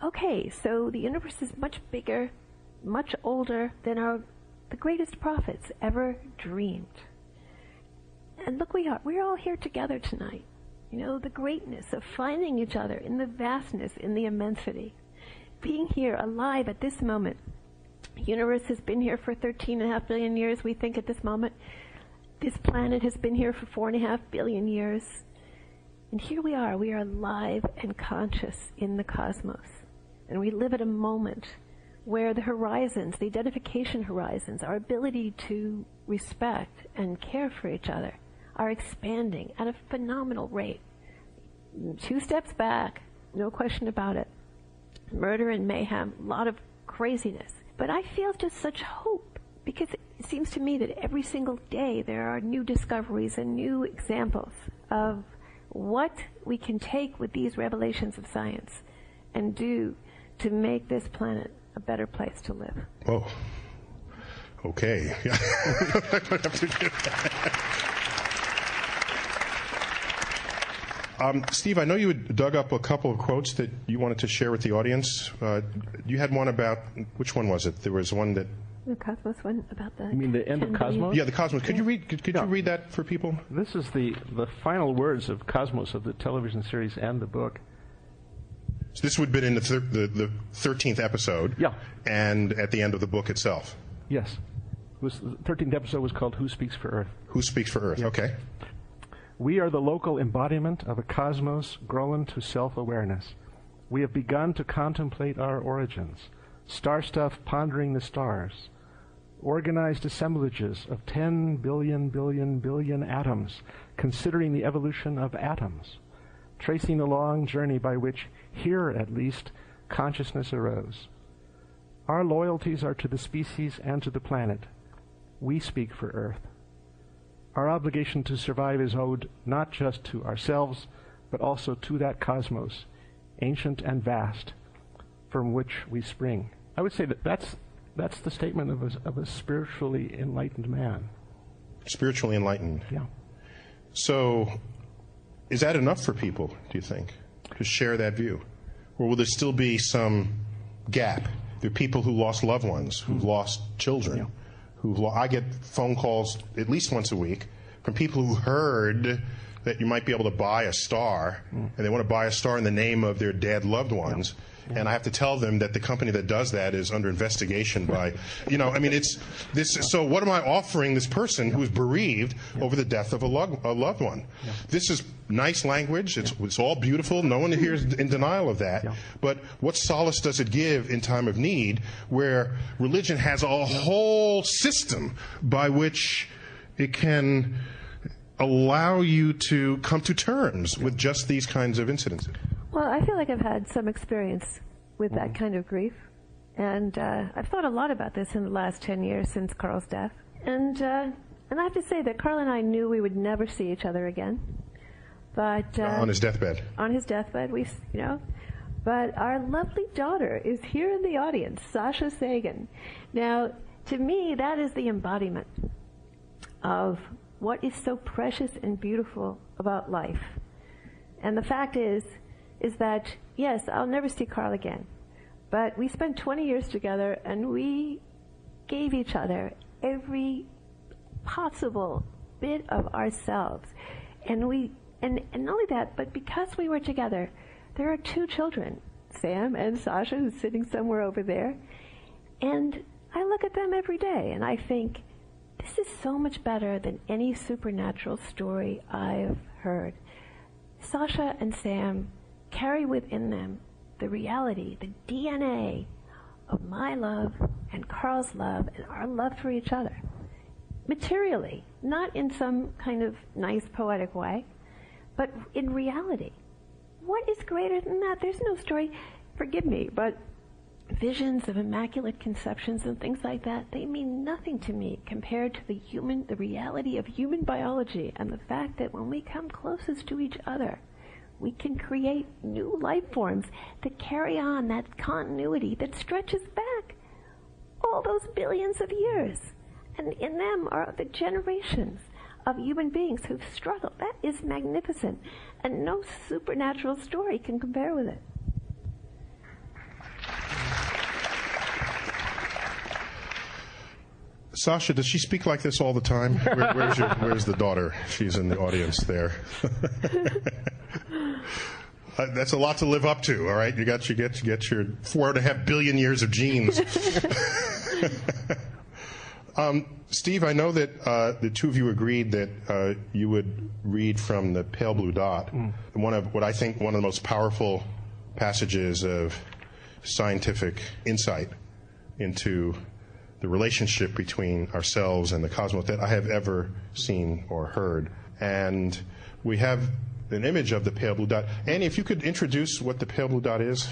okay, so the universe is much bigger, much older than the greatest prophets ever dreamed. And look, we're all here together tonight. The greatness of finding each other in the vastness, in the immensity. Being here, alive at this moment. The universe has been here for 13.5 billion years, we think, at this moment. This planet has been here for 4.5 billion years. And here we are alive and conscious in the cosmos. And we live at a moment where the horizons, the identification horizons, our ability to respect and care for each other are expanding at a phenomenal rate. 2 steps back, no question about it. Murder and mayhem, a lot of craziness. But I feel just such hope, because it seems to me that every single day there are new discoveries and new examples of what we can take with these revelations of science and do to make this planet a better place to live. Oh, okay. Steve, I know you had dug up a couple of quotes that you wanted to share with the audience. You had one about, which one was it? There was one that... The Cosmos one about the... You mean the end of Cosmos? Yeah, the Cosmos. Could you read that for people? This is the final words of Cosmos, of the television series and the book. So this would have been in the 13th episode. Yeah. And at the end of the book itself. Yes. The 13th episode was called Who Speaks for Earth? Who Speaks for Earth, okay. We are the local embodiment of a cosmos grown to self-awareness. We have begun to contemplate our origins, star stuff pondering the stars, organized assemblages of 10 billion atoms, considering the evolution of atoms, tracing the long journey by which, here at least, consciousness arose. Our loyalties are to the species and to the planet. We speak for Earth. Our obligation to survive is owed not just to ourselves, but also to that cosmos, ancient and vast, from which we spring. I would say that that's the statement of a spiritually enlightened man. Spiritually enlightened. Yeah. So, is that enough for people, do you think, to share that view? Or will there still be some gap? There are people who lost loved ones, who've lost children. Yeah. I get phone calls at least once a week from people who heard that you might be able to buy a star, and they want to buy a star in the name of their dead loved ones. Yeah. And I have to tell them that the company that does that is under investigation by, it's this. So what am I offering this person who is bereaved over the death of a loved one? Yeah. This is nice language. It's all beautiful. No one here is in denial of that. Yeah. But what solace does it give in time of need, where religion has a whole system by which it can allow you to come to terms with just these kinds of incidences? Well, I feel like I've had some experience with that kind of grief. And I've thought a lot about this in the last 10 years since Carl's death. And I have to say that Carl and I knew we would never see each other again. But on his deathbed. On his deathbed, But our lovely daughter is here in the audience, Sasha Sagan. Now, to me, that is the embodiment of what is so precious and beautiful about life. And the fact is that, yes, I'll never see Carl again, but we spent 20 years together, and we gave each other every possible bit of ourselves. And not only that, but because we were together, there are 2 children, Sam and Sasha, who's sitting somewhere over there, and I look at them every day, and I think, this is so much better than any supernatural story I've heard. Sasha and Sam carry within them the reality, the DNA of my love and Carl's love and our love for each other. Materially, not in some kind of nice poetic way, but in reality. What is greater than that? There's no story, forgive me, but visions of immaculate conceptions and things like that, they mean nothing to me compared to the reality of human biology and the fact that when we come closest to each other, we can create new life forms that carry on that continuity that stretches back all those billions of years. And in them are the generations of human beings who've struggled. That is magnificent, and no supernatural story can compare with it. Sasha, does she speak like this all the time? Where's the daughter? She's in the audience there. That's a lot to live up to, all right? You get your 4.5 billion years of genes. Steve, I know that the two of you agreed that you would read from the Pale Blue Dot, one of the most powerful passages of scientific insight into the relationship between ourselves and the cosmos that I have ever seen or heard. And we have an image of the Pale Blue Dot. Annie, if you could introduce what the Pale Blue Dot is.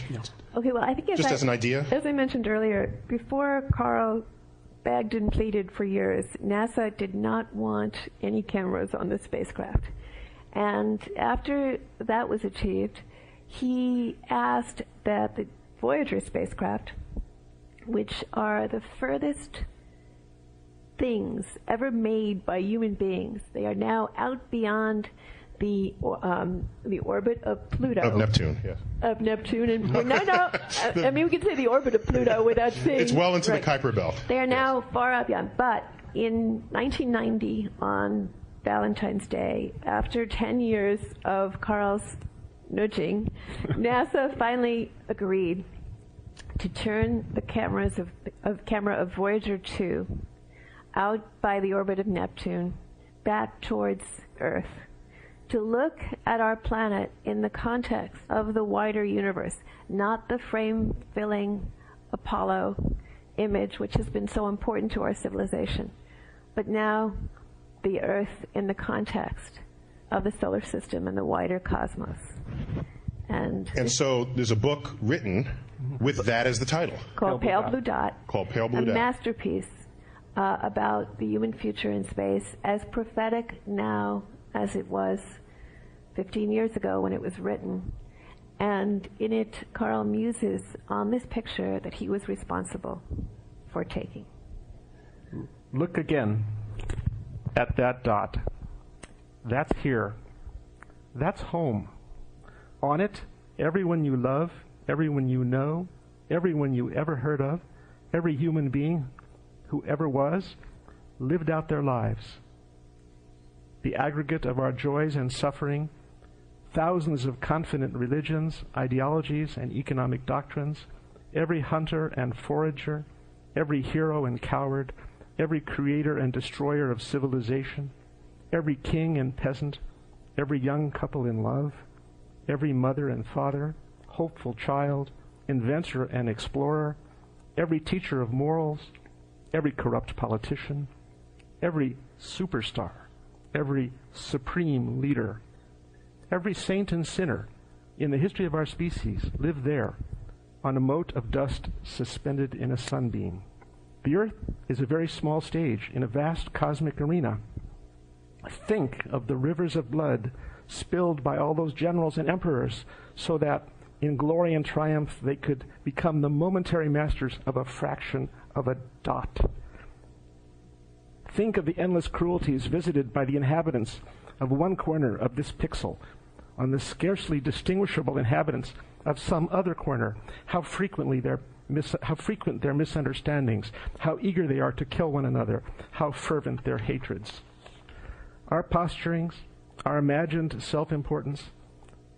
Okay, well, I think as an idea. As I mentioned earlier, before Carl begged and pleaded for years, NASA did not want any cameras on the spacecraft. And after that was achieved, he asked that the Voyager spacecraft, which are the furthest things ever made by human beings, they are now out beyond the orbit of Pluto. Of Neptune, yes. Of Neptune. And I mean, we can say the orbit of Pluto without saying... It's well into the Kuiper Belt. They are now far out beyond. But in 1990, on Valentine's Day, after 10 years of Carl's nudging, NASA finally agreed to turn the camera of Voyager 2 out by the orbit of Neptune back towards Earth, to look at our planet in the context of the wider universe, not the frame-filling Apollo image, which has been so important to our civilization, but now the Earth in the context of the solar system and the wider cosmos. And so there's a book written with that as the title. Called Pale Blue Dot. Called Pale Blue Dot. A masterpiece about the human future in space, as prophetic now as it was 15 years ago when it was written. And in it, Carl muses on this picture that he was responsible for taking. Look again at that dot. That's here. That's home. On it, everyone you love, everyone you know, everyone you ever heard of, every human being who ever was, lived out their lives. The aggregate of our joys and suffering, thousands of confident religions, ideologies, and economic doctrines, every hunter and forager, every hero and coward, every creator and destroyer of civilization, every king and peasant, every young couple in love, every mother and father, hopeful child, inventor and explorer, every teacher of morals, every corrupt politician, every superstar, every supreme leader, every saint and sinner in the history of our species lived there on a mote of dust suspended in a sunbeam. The Earth is a very small stage in a vast cosmic arena. Think of the rivers of blood spilled by all those generals and emperors so that in glory and triumph they could become the momentary masters of a fraction of a dot. Think of the endless cruelties visited by the inhabitants of one corner of this pixel on the scarcely distinguishable inhabitants of some other corner, how frequent their misunderstandings, how eager they are to kill one another, how fervent their hatreds. Our posturings, our imagined self-importance,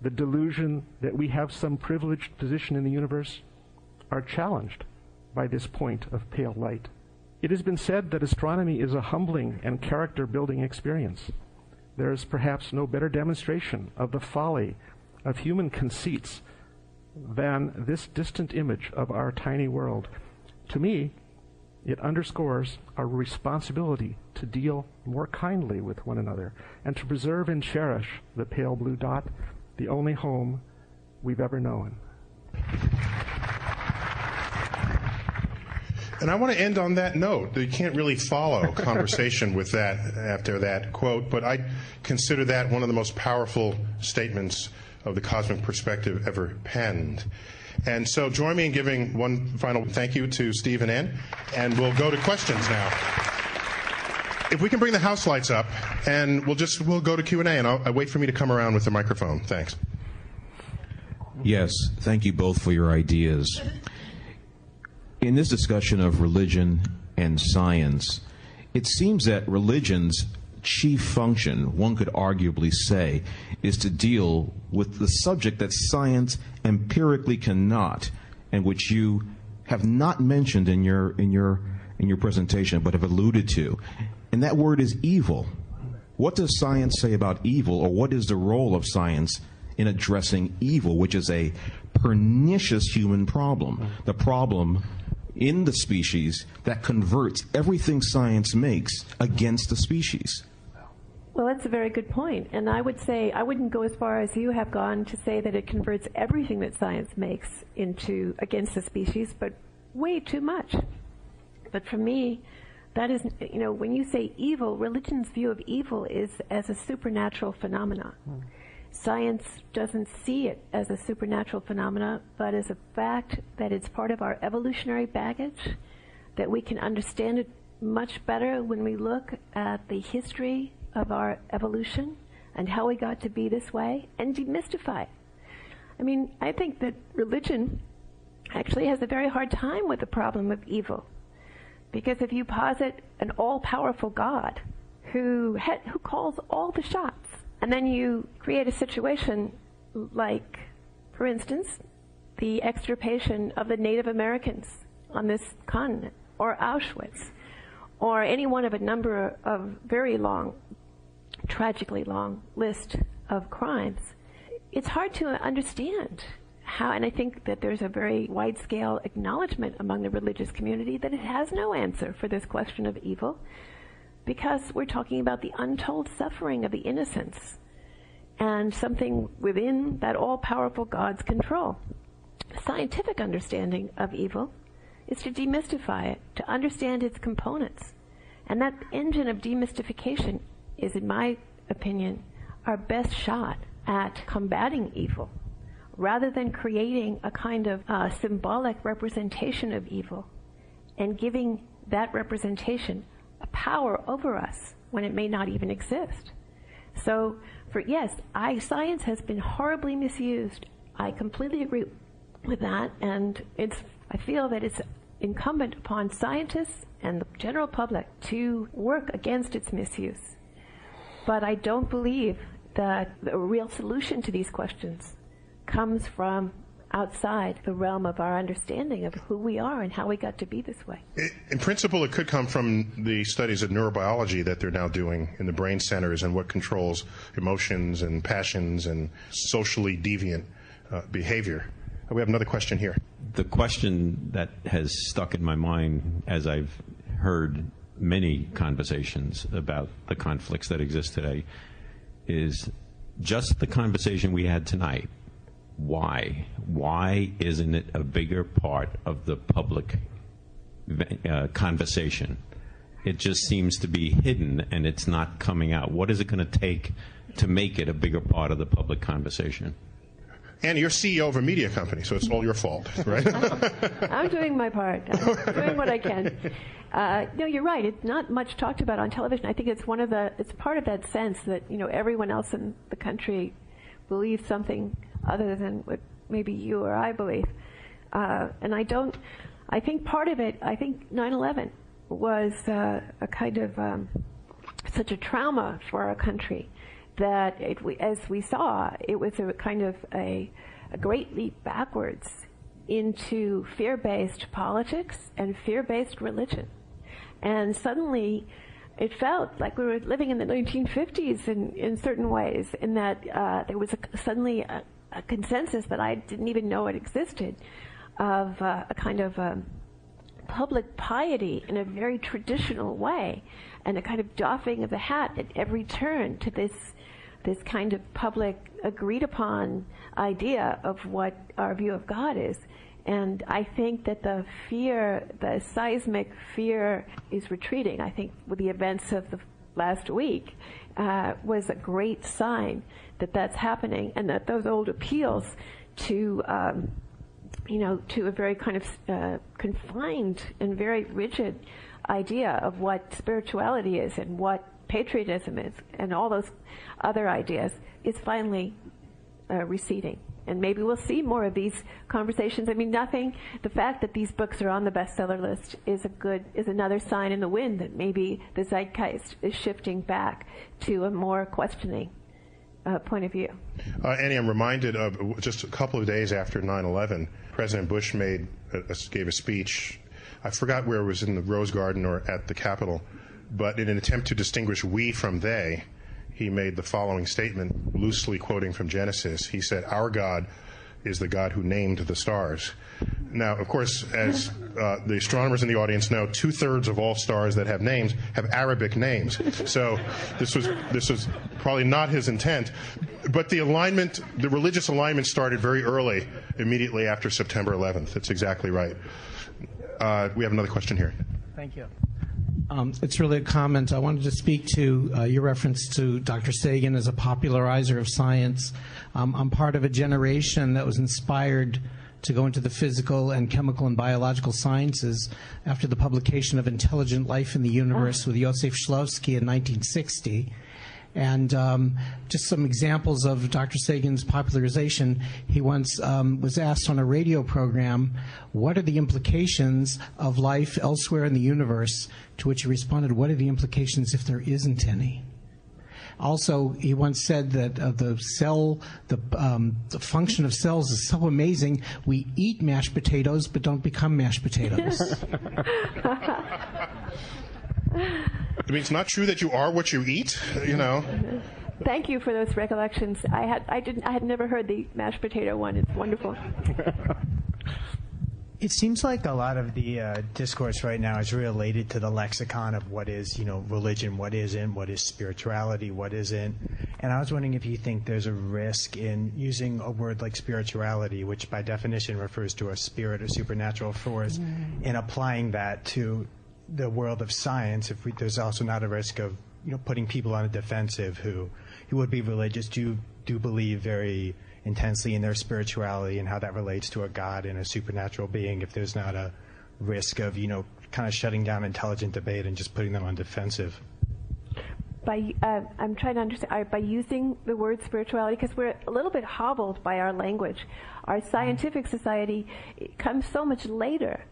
the delusion that we have some privileged position in the universe, are challenged by this point of pale light. It has been said that astronomy is a humbling and character-building experience. There is perhaps no better demonstration of the folly of human conceits than this distant image of our tiny world. To me, it underscores our responsibility to deal more kindly with one another and to preserve and cherish the pale blue dot, the only home we've ever known. And I want to end on that note. You can't really follow conversation with that after that quote, but I consider that one of the most powerful statements of the cosmic perspective ever penned. And so join me in giving one final thank you to Steve and Ann, and we'll go to questions now. If we can bring the house lights up, and we'll go to Q&A, and I'll wait for me to come around with the microphone. Thanks. Yes, thank you both for your ideas. In this discussion of religion and science, it seems that religion's chief function, one could arguably say, is to deal with the subject that science empirically cannot, and which you have not mentioned in your presentation, but have alluded to. And that word is evil. What does science say about evil, or what is the role of science in addressing evil, which is a pernicious human problem, the problem in the species that converts everything science makes against the species? Well, that's a very good point. And I would say, I wouldn't go as far as you have gone to say that it converts everything that science makes against the species, but way too much. But for me, that is, when you say evil, religion's view of evil is as a supernatural phenomena. Science doesn't see it as a supernatural phenomena, but as a fact that it's part of our evolutionary baggage, that we can understand it much better when we look at the history of our evolution and how we got to be this way, and demystify it. I mean, I think that religion actually has a very hard time with the problem of evil. Because if you posit an all-powerful God who calls all the shots, and then you create a situation like, for instance, the extirpation of the Native Americans on this continent, or Auschwitz, or any one of a number of very long, tragically long list of crimes, it's hard to understand how, and I think that there's a very wide-scale acknowledgement among the religious community that it has no answer for this question of evil, because we're talking about the untold suffering of the innocents and something within that all-powerful God's control. The scientific understanding of evil is to demystify it, to understand its components. And that engine of demystification is, in my opinion, our best shot at combating evil, rather than creating a kind of symbolic representation of evil and giving that representation a power over us when it may not even exist. So, science has been horribly misused. I completely agree with that, and I feel that it's incumbent upon scientists and the general public to work against its misuse. But I don't believe that the real solution to these questions comes from outside the realm of our understanding of who we are and how we got to be this way. In principle, it could come from the studies of neurobiology that they're now doing in the brain centers and what controls emotions and passions and socially deviant behavior. We have another question here. The question that has stuck in my mind as I've heard many conversations about the conflicts that exist today is just the conversation we had tonight. Why? Why isn't it a bigger part of the public conversation? It just seems to be hidden and it's not coming out. What is it going to take to make it a bigger part of the public conversation? Annie, you're CEO of a media company, so it's all your fault, right? I'm doing my part. I'm doing what I can. No, you're right. It's not much talked about on television. I think it's part of that sense that, everyone else in the country believes something other than what maybe you or I believe. And I think part of it, 9/11 was a kind of such a trauma for our country that as we saw, it was a kind of a great leap backwards into fear-based politics and fear-based religion. And suddenly it felt like we were living in the 1950s in certain ways, in that there was suddenly a consensus that I didn't even know it existed of a kind of public piety in a very traditional way, and a kind of doffing of the hat at every turn to this kind of public agreed upon idea of what our view of God is. And I think that the seismic fear is retreating. I think with the events of the last week was a great sign that that's happening, and that those old appeals to a very kind of confined and very rigid idea of what spirituality is and what patriotism is and all those other ideas is finally receding. And maybe we'll see more of these conversations. I mean, the fact that these books are on the bestseller list is another sign in the wind that maybe the zeitgeist is shifting back to a more questioning point of view. Annie, I'm reminded of just a couple of days after 9/11, President Bush gave a speech. I forgot where it was, in the Rose Garden or at the Capitol, but in an attempt to distinguish we from they, he made the following statement, loosely quoting from Genesis. He said, "Our God is the God who named the stars." Now, of course, as the astronomers in the audience know, 2/3 of all stars that have names have Arabic names. So this was probably not his intent. But the religious alignment started very early, immediately after September 11th. That's exactly right. We have another question here. Thank you. It's really a comment. I wanted to speak to your reference to Dr. Sagan as a popularizer of science. I'm part of a generation that was inspired to go into the physical and chemical and biological sciences after the publication of Intelligent Life in the Universe with Joseph Shklovsky in 1960. And just some examples of Dr. Sagan's popularization. He once was asked on a radio program, what are the implications of life elsewhere in the universe? To which he responded, what are the implications if there isn't any? Also, he once said that the function of cells is so amazing, we eat mashed potatoes but don't become mashed potatoes. I mean, it's not true that you are what you eat, Thank you for those recollections. I had never heard the mashed potato one. It's wonderful. It seems like a lot of the discourse right now is related to the lexicon of what is, religion, what isn't, what is spirituality, what isn't. And I was wondering if you think there's a risk in using a word like spirituality, which by definition refers to a spirit or supernatural force, and applying that to the world of science. There's also not a risk of, putting people on a defensive who would be religious. Do do believe very intensely in their spirituality and how that relates to a God and a supernatural being, if there's not a risk of, kind of shutting down intelligent debate and just putting them on defensive? I'm trying to understand, by using the word spirituality, because we're a little bit hobbled by our language. Our scientific society comes so much later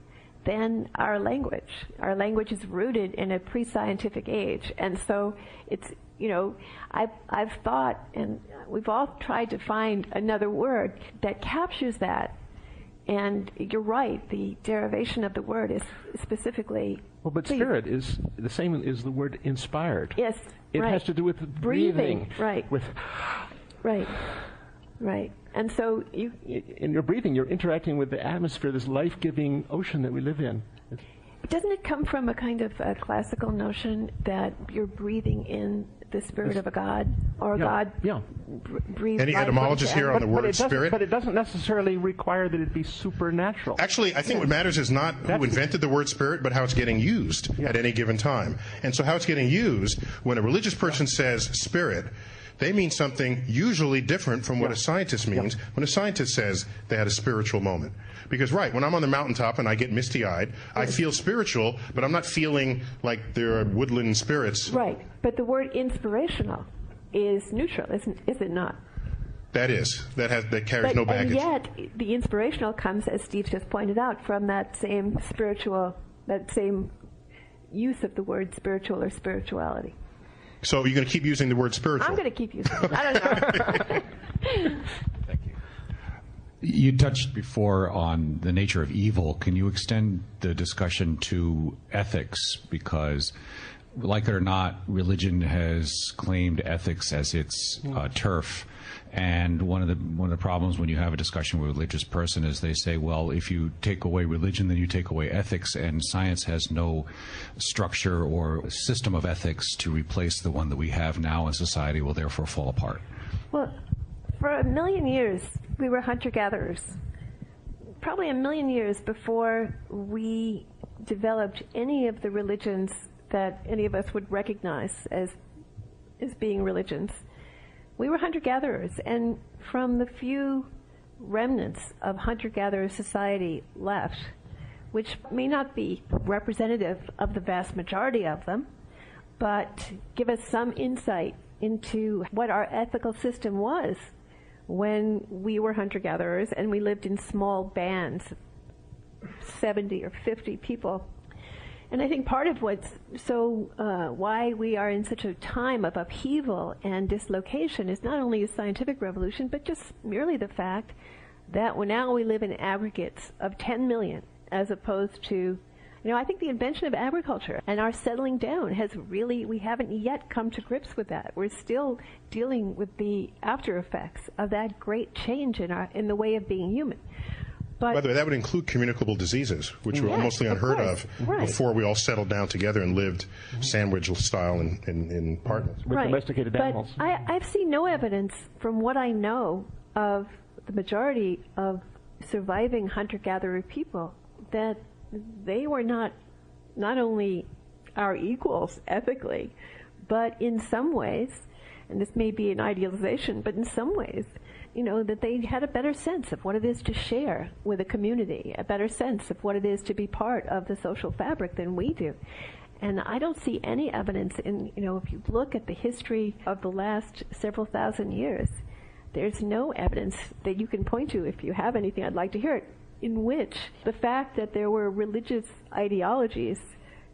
than our language. Our language is rooted in a pre-scientific age. And so it's, I've thought, and we've all tried to find another word that captures that. And you're right, the derivation of the word is specifically... Well, but spirit is the same as the word inspired. Yes, It has to do with breathing. Right. Right. And so in your breathing, you're interacting with the atmosphere, this life-giving ocean that we live in. Doesn't it come from a kind of a classical notion that you're breathing in the spirit of a god, or God breathes? Any etymologists here on the word spirit? But it doesn't necessarily require that it be supernatural. Actually, I think what matters is not who invented the word spirit, but how it's getting used at any given time. And so how it's getting used, when a religious person says spirit, they mean something usually different from what a scientist means when a scientist says they had a spiritual moment. Because, when I'm on the mountaintop and I get misty-eyed, I feel spiritual, but I'm not feeling like there are woodland spirits. Right. But the word inspirational is neutral, is it not? That is. That carries no baggage. And yet, the inspirational comes, as Steve just pointed out, from that same use of the word spiritual or spirituality. So you're going to keep using the word spiritual? I'm going to keep using it. I don't know. Thank you. You touched before on the nature of evil. Can you extend the discussion to ethics? Because, like it or not, religion has claimed ethics as its turf. And one of the problems when you have a discussion with a religious person is they say, well, if you take away religion, then you take away ethics, and science has no structure or system of ethics to replace the one that we have now, and society will therefore fall apart. Well, for 1 million years, we were hunter-gatherers. Probably 1 million years before we developed any of the religions that any of us would recognize as being religions. We were hunter-gatherers, and from the few remnants of hunter-gatherer society left, which may not be representative of the vast majority of them, but give us some insight into what our ethical system was when we were hunter-gatherers and we lived in small bands, 70 or 50 people. And I think part of what's why we are in such a time of upheaval and dislocation is not only a scientific revolution, but just merely the fact that now we live in aggregates of 10 million, as opposed to, I think the invention of agriculture and our settling down we haven't yet come to grips with that. We're still dealing with the after effects of that great change in the way of being human. But, by the way, that would include communicable diseases, which were almost unheard of before we all settled down together and lived sandwich style in partners. With domesticated animals. But I've seen no evidence from what I know of the majority of surviving hunter-gatherer people that they were not only our equals ethically, but in some ways, and this may be an idealization, but in some ways, that they had a better sense of what it is to share with a community, a better sense of what it is to be part of the social fabric than we do. And I don't see any evidence if you look at the history of the last several thousand years, there's no evidence that you can point to, if you have anything, I'd like to hear it, in which the fact that there were religious ideologies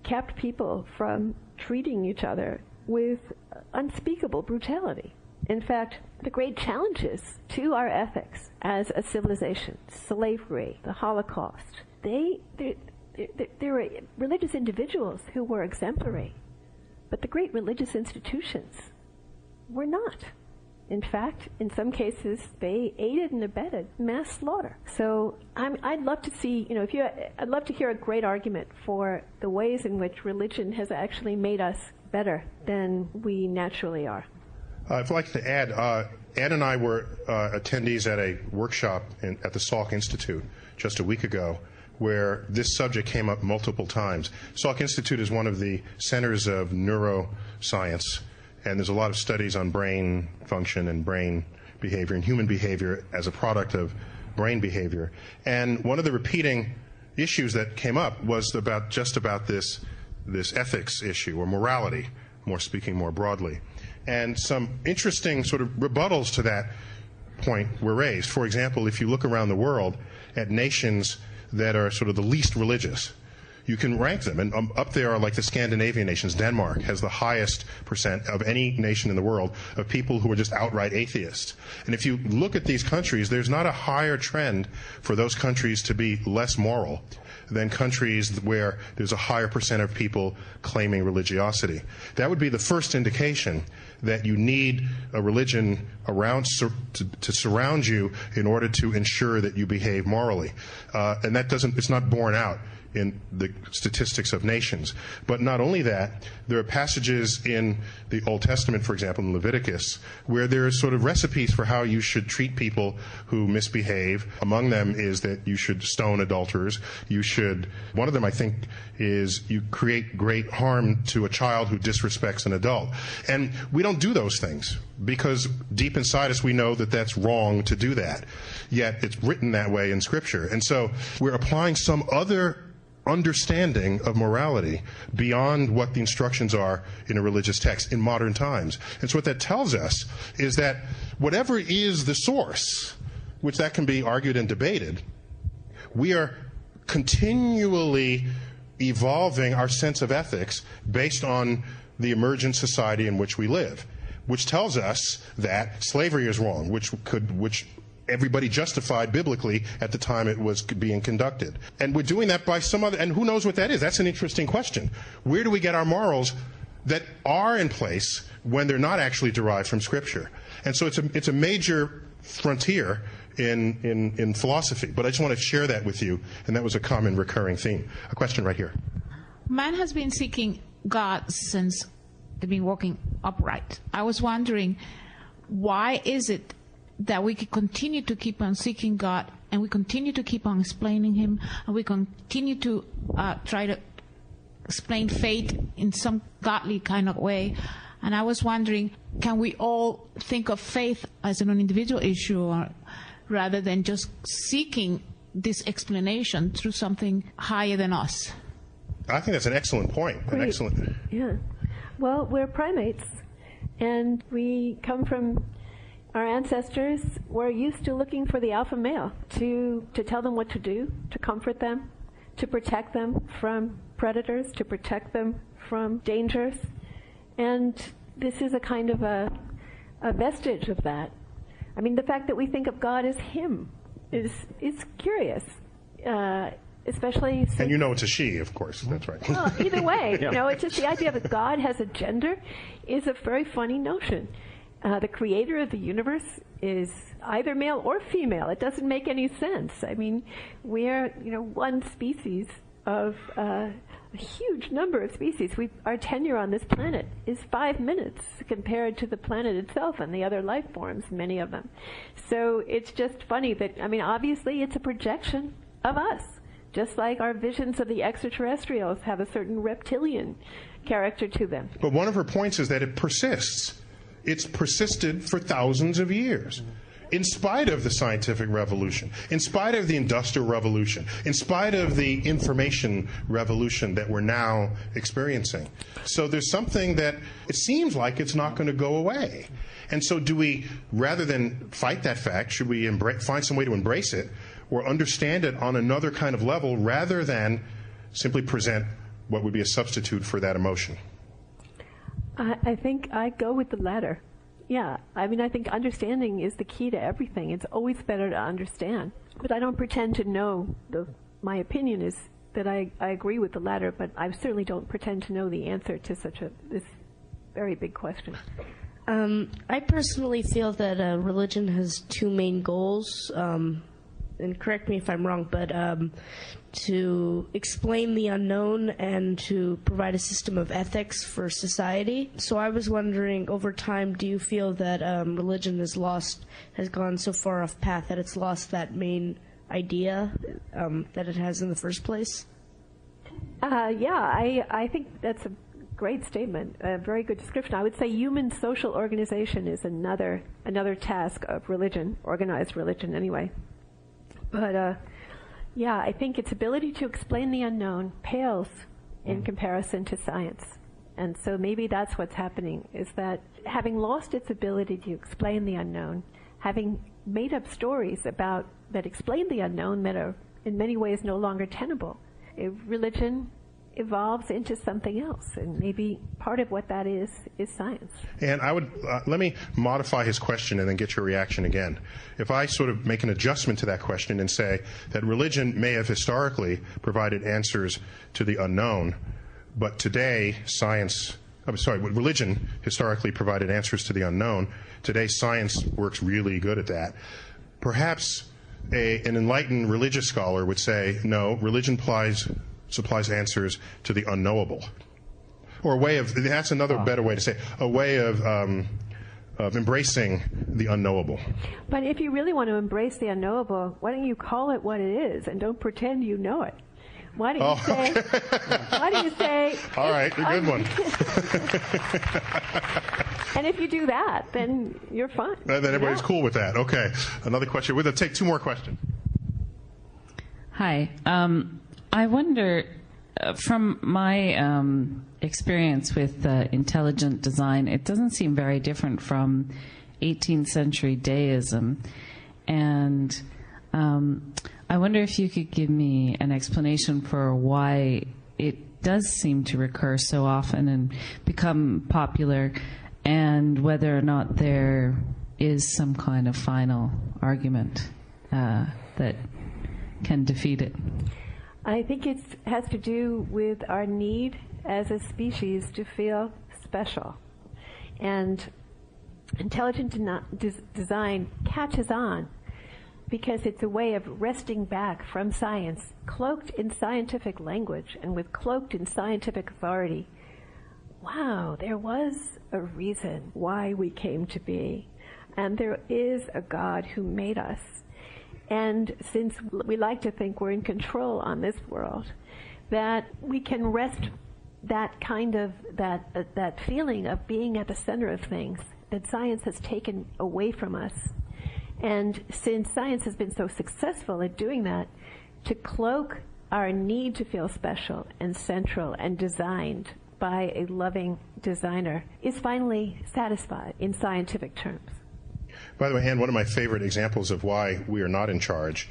kept people from treating each other with unspeakable brutality. In fact, the great challenges to our ethics as a civilization, slavery, the Holocaust, there were religious individuals who were exemplary, but the great religious institutions were not. In fact, in some cases, they aided and abetted mass slaughter. So I'd love to see, I'd love to hear a great argument for the ways in which religion has actually made us better than we naturally are. I'd like to add, Ed and I were attendees at a workshop at the Salk Institute just a week ago where this subject came up multiple times. Salk Institute is one of the centers of neuroscience, and there's a lot of studies on brain function and brain behavior and human behavior as a product of brain behavior. And one of the repeating issues that came up was about this ethics issue, or morality, speaking more broadly. And some interesting sort of rebuttals to that point were raised. For example, if you look around the world at nations that are sort of the least religious, you can rank them, and up there are like the Scandinavian nations. Denmark has the highest percent of any nation in the world of people who are just outright atheists. And if you look at these countries, there's not a higher trend for those countries to be less moral than countries where there's a higher percent of people claiming religiosity. That would be the first indication that you need a religion around to surround you in order to ensure that you behave morally. And it's not borne out in the statistics of nations. But not only that, there are passages in the Old Testament, for example, in Leviticus, where there are sort of recipes for how you should treat people who misbehave. Among them is that you should stone adulterers. One of them, I think, is you create great harm to a child who disrespects an adult. And we don't do those things because deep inside us we know that that's wrong to do that. Yet it's written that way in Scripture. And so we're applying some other understanding of morality beyond what the instructions are in a religious text in modern times. And so what that tells us is that whatever is the source, which that can be argued and debated, we are continually evolving our sense of ethics based on the emergent society in which we live, which tells us that slavery is wrong, which everybody justified biblically at the time it was being conducted. And we're doing that by some other, and who knows what that is? That's an interesting question. Where do we get our morals that are in place when they're not actually derived from Scripture? And so it's a major frontier in philosophy. But I just want to share that with you, and that was a common recurring theme. A question right here. Man has been seeking God since they've been walking upright. I was wondering, why is it that we continue to keep on seeking God, and we continue to keep on explaining Him, and we continue to try to explain faith in some godly kind of way? And I was wondering, can we all think of faith as an individual issue, or rather than just seeking this explanation through something higher than us? I think that's an excellent point. Yeah. Well, we're primates, and we come from... Our ancestors were used to looking for the alpha male to tell them what to do, to comfort them, to protect them from predators, to protect them from dangers. And this is a kind of a vestige of that. I mean, the fact that we think of God as Him is curious, especially since... And you know it's a she, of course. That's right. Well, either way, it's just the idea that God has a gender is a very funny notion. The creator of the universe is either male or female. It doesn't make any sense. I mean, we're, one species of a huge number of species. Our tenure on this planet is 5 minutes compared to the planet itself and the other life forms, many of them. So it's just funny that, obviously it's a projection of us, just like our visions of the extraterrestrials have a certain reptilian character to them. But one of her points is that it persists. It's persisted for thousands of years, in spite of the scientific revolution, in spite of the industrial revolution, in spite of the information revolution that we're now experiencing. So there's something that it seems like it's not going to go away. And so do we, rather than fight that fact, should we find some way to embrace it or understand it on another kind of level rather than simply present what would be a substitute for that emotion? I think I go with the latter. Yeah, I think understanding is the key to everything. It's always better to understand. But I don't pretend to know. My opinion is that I agree with the latter, but I certainly don't pretend to know the answer to this very big question. I personally feel that religion has two main goals, and correct me if I'm wrong, but to explain the unknown and to provide a system of ethics for society. So I was wondering, over time, do you feel that religion has gone so far off path that it's lost that main idea that it has in the first place? I think that's a great statement, a very good description. I would say human social organization is another task of religion, organized religion anyway. But yeah, I think its ability to explain the unknown pales in comparison to science. And so maybe that's what's happening, is that having lost its ability to explain the unknown, having made up stories about that explain the unknown that are in many ways no longer tenable, religion evolves into something else, and maybe part of what that is science. And I would let me modify his question and then get your reaction again. If I sort of make an adjustment to that question and say that religion may have historically provided answers to the unknown, but today religion historically provided answers to the unknown. Today science works really good at that. Perhaps an enlightened religious scholar would say, no, religion supplies answers to the unknowable. Or that's another better way to say, a way of embracing the unknowable. But if you really want to embrace the unknowable, why don't you call it what it is and don't pretend you know it? Why don't you say, why do you say... All right, a good one. And if you do that, then you're fine. Then everybody's cool with that. Okay. Another question. We're going to take two more questions. Hi. I wonder, from my experience with intelligent design, it doesn't seem very different from 18th century deism. And I wonder if you could give me an explanation for why it does seem to recur so often and become popular, and whether or not there is some kind of final argument that can defeat it. I think it has to do with our need as a species to feel special. And intelligent design catches on because it's a way of resting back from science, cloaked in scientific language and cloaked in scientific authority. Wow, there was a reason why we came to be. And there is a God who made us. And since we like to think we're in control on this world, that we can rest that kind of, that feeling of being at the center of things that science has taken away from us. And since science has been so successful at doing that, to cloak our need to feel special and central and designed by a loving designer is finally satisfied in scientific terms. By the way, Anne, one of my favorite examples of why we are not in charge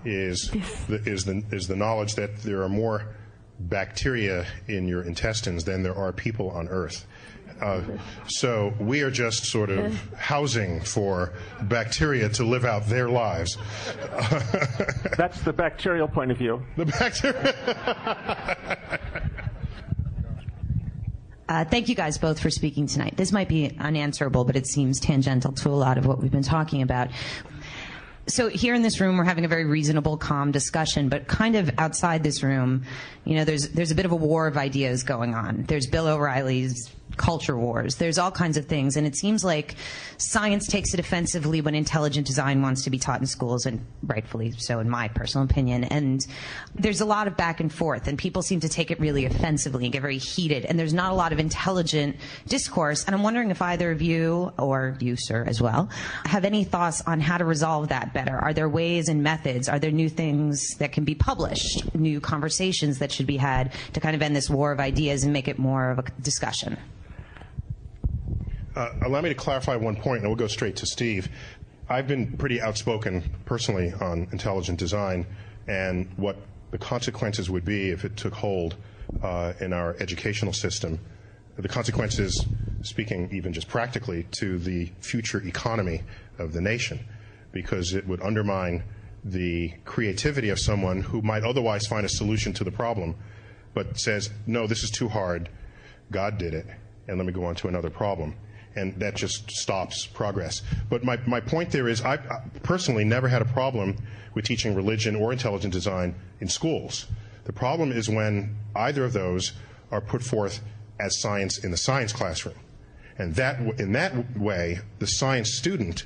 is the knowledge that there are more bacteria in your intestines than there are people on Earth. So we are just sort of housing for bacteria to live out their lives. That's the bacterial point of view. The bacteria. Thank you guys both for speaking tonight. This might be unanswerable, but it seems tangential to a lot of what we've been talking about. So here in this room, we're having a very reasonable, calm discussion, but kind of outside this room, there's a bit of a war of ideas going on. There's Bill O'Reilly's culture wars. There's all kinds of things, and it seems like science takes it offensively when intelligent design wants to be taught in schools, and rightfully so in my personal opinion. And there's a lot of back and forth, and people seem to take it really offensively and get very heated, and there's not a lot of intelligent discourse. And I'm wondering if either of you, or you, sir, as well, have any thoughts on how to resolve that better. Are there ways and methods? Are there new things that can be published, new conversations that should be had to kind of end this war of ideas and make it more of a discussion? Allow me to clarify one point, and we'll go straight to Steve. I've been pretty outspoken personally on intelligent design and what the consequences would be if it took hold in our educational system. The consequences, speaking even just practically, to the future economy of the nation, because it would undermine the creativity of someone who might otherwise find a solution to the problem, but says, no, this is too hard, God did it, and let me go on to another problem. And that just stops progress. But my point there is I personally never had a problem with teaching religion or intelligent design in schools. The problem is when either of those are put forth as science in the science classroom. And in that way, the science student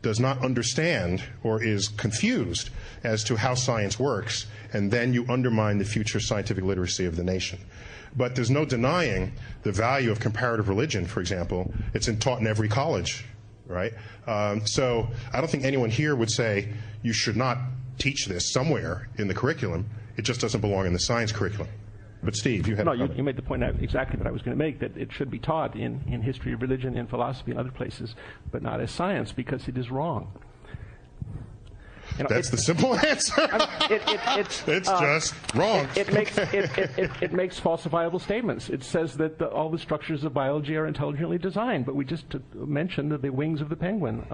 does not understand or is confused as to how science works, and then you undermine the future scientific literacy of the nation. But there's no denying the value of comparative religion, for example. It's taught in every college, right? So I don't think anyone here would say you should not teach this somewhere in the curriculum. It just doesn't belong in the science curriculum. But Steve, you had you made the point out exactly that I was going to make, that it should be taught in history of religion, in philosophy, and other places, but not as science, because it is wrong. That's the simple answer. It's just wrong. It makes falsifiable statements. It says that all the structures of biology are intelligently designed, but we just mentioned the wings of the penguin,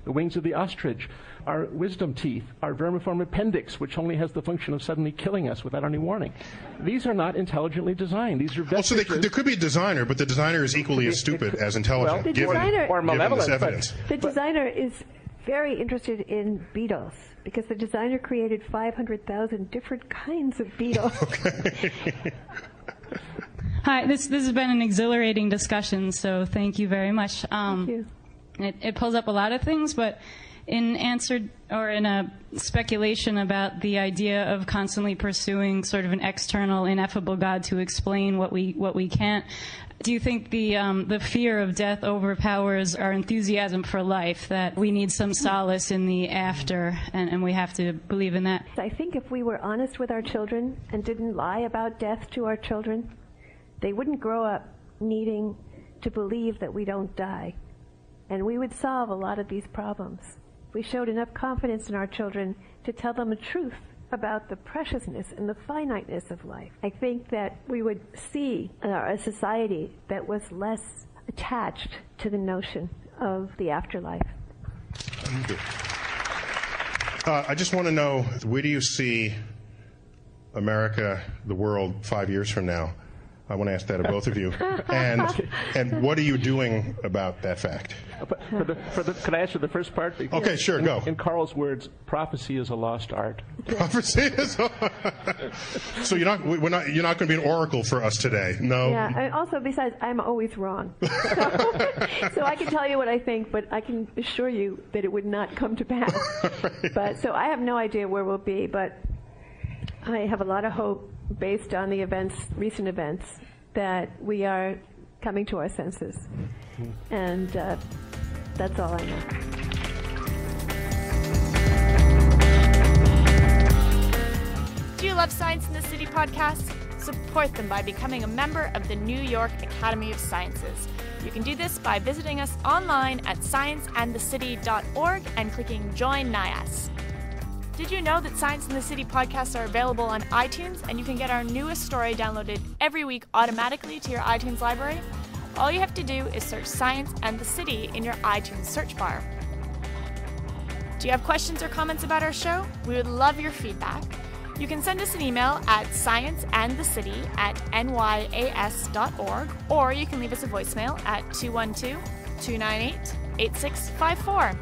the wings of the ostrich, our wisdom teeth, our vermiform appendix, which only has the function of suddenly killing us without any warning. These are not intelligently designed. These are well, so there could be a designer, but the designer is equally as stupid as intelligent, given this evidence. The designer is very interested in beetles, because the designer created 500,000 different kinds of beetles. Hi, this has been an exhilarating discussion, so thank you very much. Thank you. It pulls up a lot of things, but in a speculation about the idea of constantly pursuing sort of an external, ineffable God to explain what we can't, do you think the fear of death overpowers our enthusiasm for life, that we need some solace in the after, and we have to believe in that? I think if we were honest with our children and didn't lie about death to our children, they wouldn't grow up needing to believe that we don't die. And we would solve a lot of these problems. We showed enough confidence in our children to tell them the truth about the preciousness and the finiteness of life. I think that we would see a society that was less attached to the notion of the afterlife. Thank you. I just want to know, where do you see America, the world, 5 years from now? I want to ask that of both of you. And what are you doing about that fact? Could I answer the first part? Okay, sure, go. In Carl's words, prophecy is a lost art. Prophecy is so you're not going to be an oracle for us today, no? Yeah, and also, besides, I'm always wrong. So I can tell you what I think, but I can assure you that it would not come to pass. Right. But so I have no idea where we'll be, but I have a lot of hope based on the recent events, that we are coming to our senses. And that's all I know. Do you love Science in the City podcasts? Support them by becoming a member of the New York Academy of Sciences. You can do this by visiting us online at scienceandthecity.org and clicking Join NIAS. Did you know that Science in the City podcasts are available on iTunes, and you can get our newest story downloaded every week automatically to your iTunes library? All you have to do is search Science and the City in your iTunes search bar. Do you have questions or comments about our show? We would love your feedback. You can send us an email at scienceandthecity@nyas.org, or you can leave us a voicemail at 212-298-8654.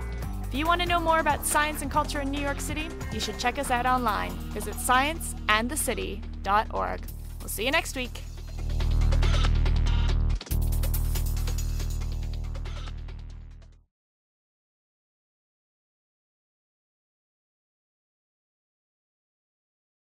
If you want to know more about science and culture in New York City, you should check us out online. Visit scienceandthecity.org. We'll see you next week.